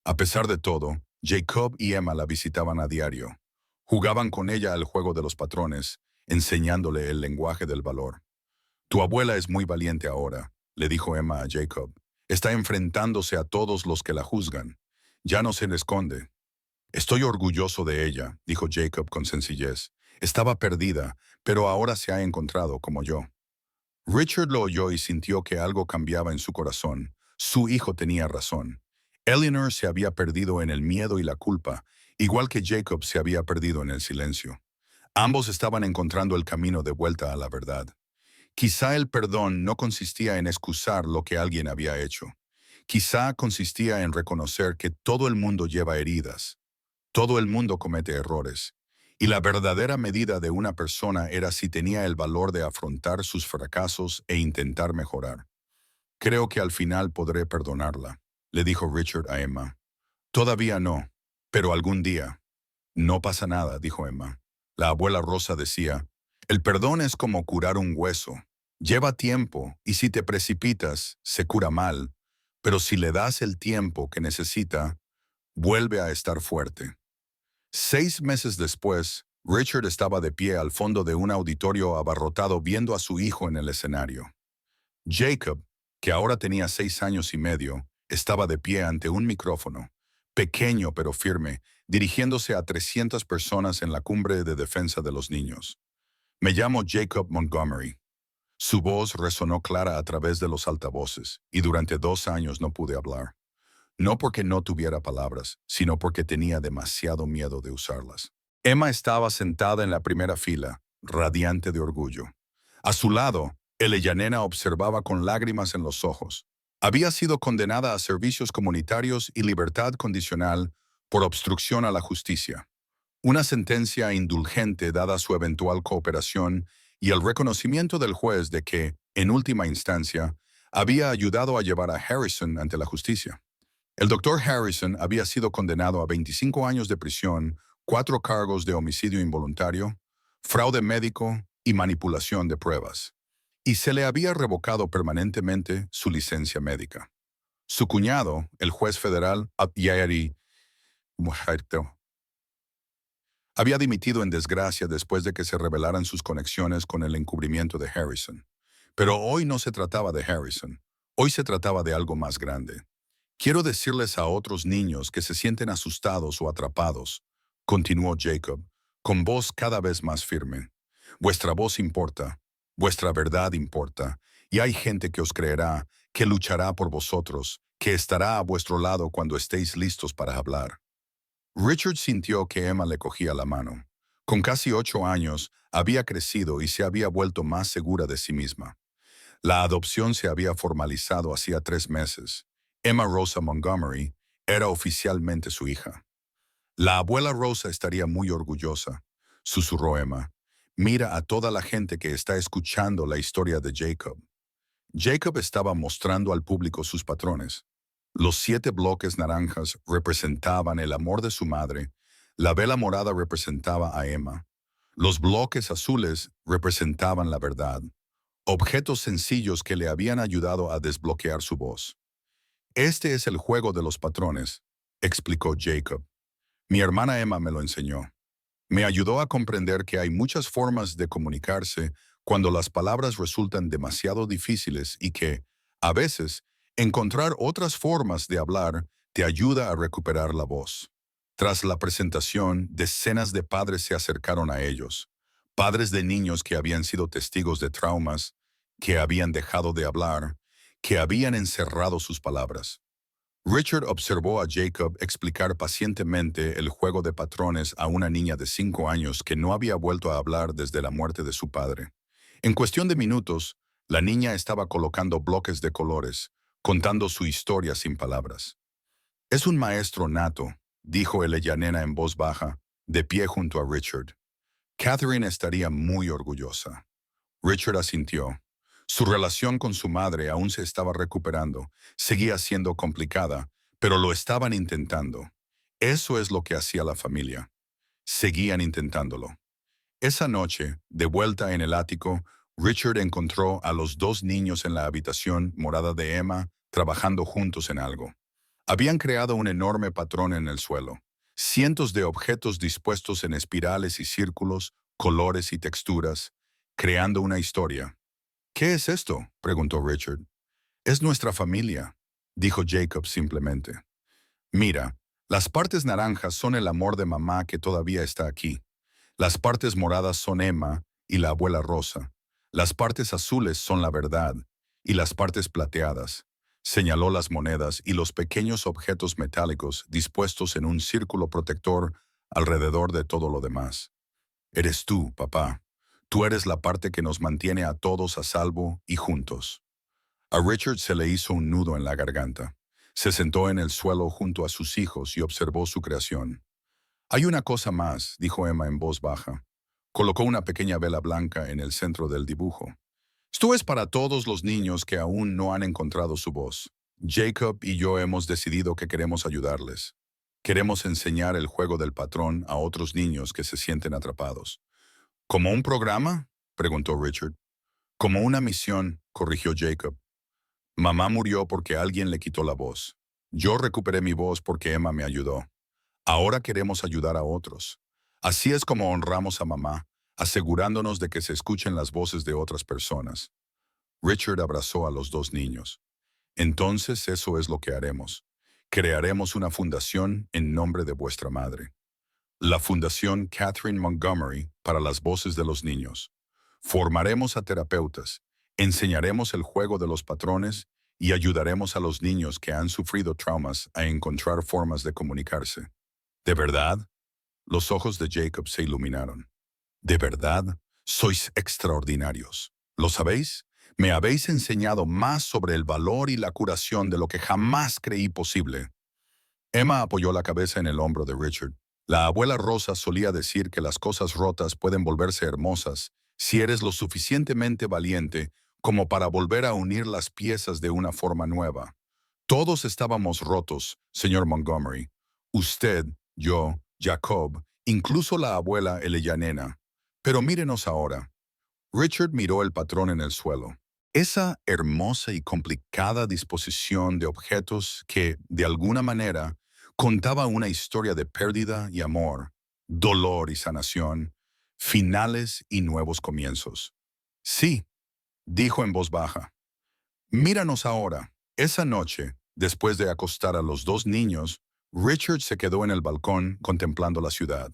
A pesar de todo, Jacob y Emma la visitaban a diario. Jugaban con ella al juego de los patrones, enseñándole el lenguaje del valor. «Tu abuela es muy valiente ahora», le dijo Emma a Jacob. «Está enfrentándose a todos los que la juzgan. Ya no se le esconde». «Estoy orgulloso de ella», dijo Jacob con sencillez. «Estaba perdida, pero ahora se ha encontrado como yo». Richard lo oyó y sintió que algo cambiaba en su corazón. Su hijo tenía razón. Eleanor se había perdido en el miedo y la culpa, igual que Jacob se había perdido en el silencio. Ambos estaban encontrando el camino de vuelta a la verdad. Quizá el perdón no consistía en excusar lo que alguien había hecho. Quizá consistía en reconocer que todo el mundo lleva heridas. Todo el mundo comete errores. Y la verdadera medida de una persona era si tenía el valor de afrontar sus fracasos e intentar mejorar. «Creo que al final podré perdonarla», le dijo Richard a Emma. «Todavía no, pero algún día». «No pasa nada», dijo Emma. La abuela Rosa decía: «El perdón es como curar un hueso. Lleva tiempo y si te precipitas, se cura mal, pero si le das el tiempo que necesita, vuelve a estar fuerte». 6 meses después, Richard estaba de pie al fondo de un auditorio abarrotado viendo a su hijo en el escenario. Jacob, que ahora tenía 6 años y medio, estaba de pie ante un micrófono, pequeño pero firme, dirigiéndose a 300 personas en la cumbre de defensa de los niños. «Me llamo Jacob Montgomery». Su voz resonó clara a través de los altavoces, y durante 2 años no pude hablar. No porque no tuviera palabras, sino porque tenía demasiado miedo de usarlas. Emma estaba sentada en la primera fila, radiante de orgullo. A su lado, Eleyanena observaba con lágrimas en los ojos. Había sido condenada a servicios comunitarios y libertad condicional por obstrucción a la justicia. Una sentencia indulgente dada su eventual cooperación y el reconocimiento del juez de que en última instancia, había ayudado a llevar a Harrison ante la justicia. El doctor Harrison había sido condenado a 25 años de prisión, 4 cargos de homicidio involuntario, fraude médico y manipulación de pruebas, y se le había revocado permanentemente su licencia médica. Su cuñado, el juez federal Abdiari Muerto, había dimitido en desgracia después de que se revelaran sus conexiones con el encubrimiento de Harrison. Pero hoy no se trataba de Harrison, hoy se trataba de algo más grande. Quiero decirles a otros niños que se sienten asustados o atrapados, continuó Jacob, con voz cada vez más firme. Vuestra voz importa, vuestra verdad importa, y hay gente que os creerá, que luchará por vosotros, que estará a vuestro lado cuando estéis listos para hablar. Richard sintió que Emma le cogía la mano. Con casi 8 años, había crecido y se había vuelto más segura de sí misma. La adopción se había formalizado hacía 3 meses. Emma Rosa Montgomery era oficialmente su hija. La abuela Rosa estaría muy orgullosa, susurró Emma. Mira a toda la gente que está escuchando la historia de Jacob. Jacob estaba mostrando al público sus patrones. Los 7 bloques naranjas representaban el amor de su madre, la vela morada representaba a Emma, los bloques azules representaban la verdad, objetos sencillos que le habían ayudado a desbloquear su voz. Este es el juego de los patrones, explicó Jacob. Mi hermana Emma me lo enseñó. Me ayudó a comprender que hay muchas formas de comunicarse cuando las palabras resultan demasiado difíciles y que, a veces, encontrar otras formas de hablar te ayuda a recuperar la voz. Tras la presentación, decenas de padres se acercaron a ellos, padres de niños que habían sido testigos de traumas, que habían dejado de hablar, que habían encerrado sus palabras. Richard observó a Jacob explicar pacientemente el juego de patrones a una niña de 5 años que no había vuelto a hablar desde la muerte de su padre. En cuestión de minutos, la niña estaba colocando bloques de colores, contando su historia sin palabras. Es un maestro nato, dijo Ella Nena en voz baja, de pie junto a Richard. Catherine estaría muy orgullosa. Richard asintió. Su relación con su madre aún se estaba recuperando, seguía siendo complicada, pero lo estaban intentando. Eso es lo que hacía la familia. Seguían intentándolo. Esa noche, de vuelta en el ático, Richard encontró a los 2 niños en la habitación morada de Emma, trabajando juntos en algo. Habían creado un enorme patrón en el suelo. Cientos de objetos dispuestos en espirales y círculos, colores y texturas, creando una historia. ¿Qué es esto?, preguntó Richard. Es nuestra familia, dijo Jacob simplemente. Mira, las partes naranjas son el amor de mamá que todavía está aquí. Las partes moradas son Emma y la abuela Rosa. Las partes azules son la verdad y las partes plateadas. Señaló las monedas y los pequeños objetos metálicos dispuestos en un círculo protector alrededor de todo lo demás. Eres tú, papá. Tú eres la parte que nos mantiene a todos a salvo y juntos. A Richard se le hizo un nudo en la garganta. Se sentó en el suelo junto a sus hijos y observó su creación. Hay una cosa más, dijo Emma en voz baja. Colocó una pequeña vela blanca en el centro del dibujo. Esto es para todos los niños que aún no han encontrado su voz. Jacob y yo hemos decidido que queremos ayudarles. Queremos enseñar el juego del patrón a otros niños que se sienten atrapados. ¿Como un programa?, preguntó Richard. Como una misión, corrigió Jacob. Mamá murió porque alguien le quitó la voz. Yo recuperé mi voz porque Emma me ayudó. Ahora queremos ayudar a otros. Así es como honramos a mamá, asegurándonos de que se escuchen las voces de otras personas. Richard abrazó a los 2 niños. Entonces eso es lo que haremos. Crearemos una fundación en nombre de vuestra madre. La Fundación Catherine Montgomery para las voces de los niños. Formaremos a terapeutas, enseñaremos el juego de los patrones y ayudaremos a los niños que han sufrido traumas a encontrar formas de comunicarse. ¿De verdad? Los ojos de Jacob se iluminaron. ¿De verdad? Sois extraordinarios. ¿Lo sabéis? Me habéis enseñado más sobre el valor y la curación de lo que jamás creí posible. Emma apoyó la cabeza en el hombro de Richard. La abuela Rosa solía decir que las cosas rotas pueden volverse hermosas si eres lo suficientemente valiente como para volver a unir las piezas de una forma nueva. Todos estábamos rotos, señor Montgomery. Usted, yo, Jacob, incluso la abuela Eleyanena. Pero mírenos ahora. Richard miró el patrón en el suelo. Esa hermosa y complicada disposición de objetos que, de alguna manera, contaba una historia de pérdida y amor, dolor y sanación, finales y nuevos comienzos. Sí, dijo en voz baja. Míranos ahora. Esa noche, después de acostar a los dos niños, Richard se quedó en el balcón contemplando la ciudad.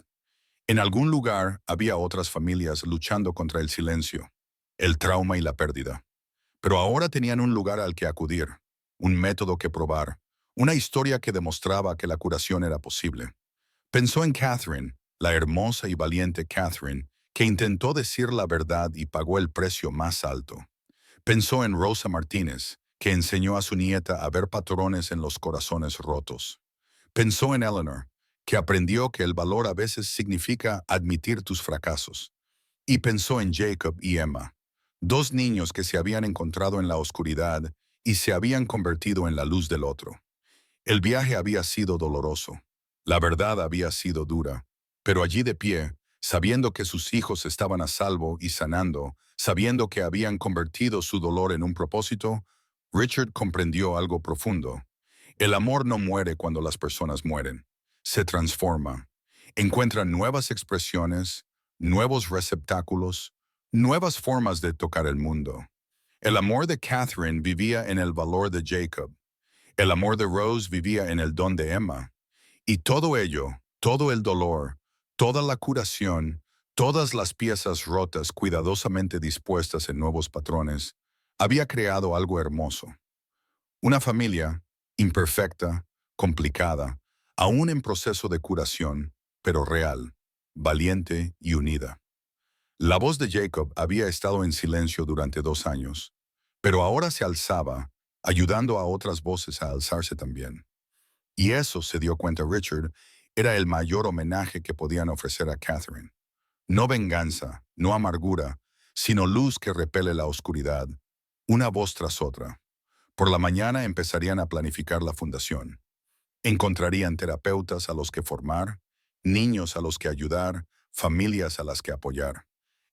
En algún lugar había otras familias luchando contra el silencio, el trauma y la pérdida. Pero ahora tenían un lugar al que acudir, un método que probar, una historia que demostraba que la curación era posible. Pensó en Catherine, la hermosa y valiente Catherine, que intentó decir la verdad y pagó el precio más alto. Pensó en Rosa Martínez, que enseñó a su nieta a ver patrones en los corazones rotos. Pensó en Eleanor, que aprendió que el valor a veces significa admitir tus fracasos. Y pensó en Jacob y Emma, dos niños que se habían encontrado en la oscuridad y se habían convertido en la luz del otro. El viaje había sido doloroso, la verdad había sido dura, pero allí de pie, sabiendo que sus hijos estaban a salvo y sanando, sabiendo que habían convertido su dolor en un propósito, Richard comprendió algo profundo. El amor no muere cuando las personas mueren. Se transforma. Encuentra nuevas expresiones, nuevos receptáculos, nuevas formas de tocar el mundo. El amor de Catherine vivía en el valor de Jacob. El amor de Rose vivía en el don de Emma. Y todo ello, todo el dolor, toda la curación, todas las piezas rotas cuidadosamente dispuestas en nuevos patrones, había creado algo hermoso. Una familia, imperfecta, complicada, aún en proceso de curación, pero real, valiente y unida. La voz de Jacob había estado en silencio durante 2 años, pero ahora se alzaba, ayudando a otras voces a alzarse también. Y eso, se dio cuenta Richard, era el mayor homenaje que podían ofrecer a Catherine. No venganza, no amargura, sino luz que repele la oscuridad, una voz tras otra. Por la mañana empezarían a planificar la fundación. Encontrarían terapeutas a los que formar, niños a los que ayudar, familias a las que apoyar.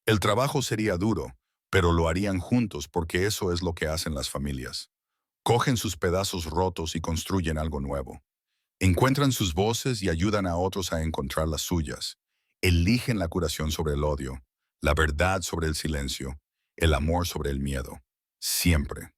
El trabajo sería duro, pero lo harían juntos porque eso es lo que hacen las familias. Cogen sus pedazos rotos y construyen algo nuevo. Encuentran sus voces y ayudan a otros a encontrar las suyas. Eligen la curación sobre el odio, la verdad sobre el silencio, el amor sobre el miedo. Siempre.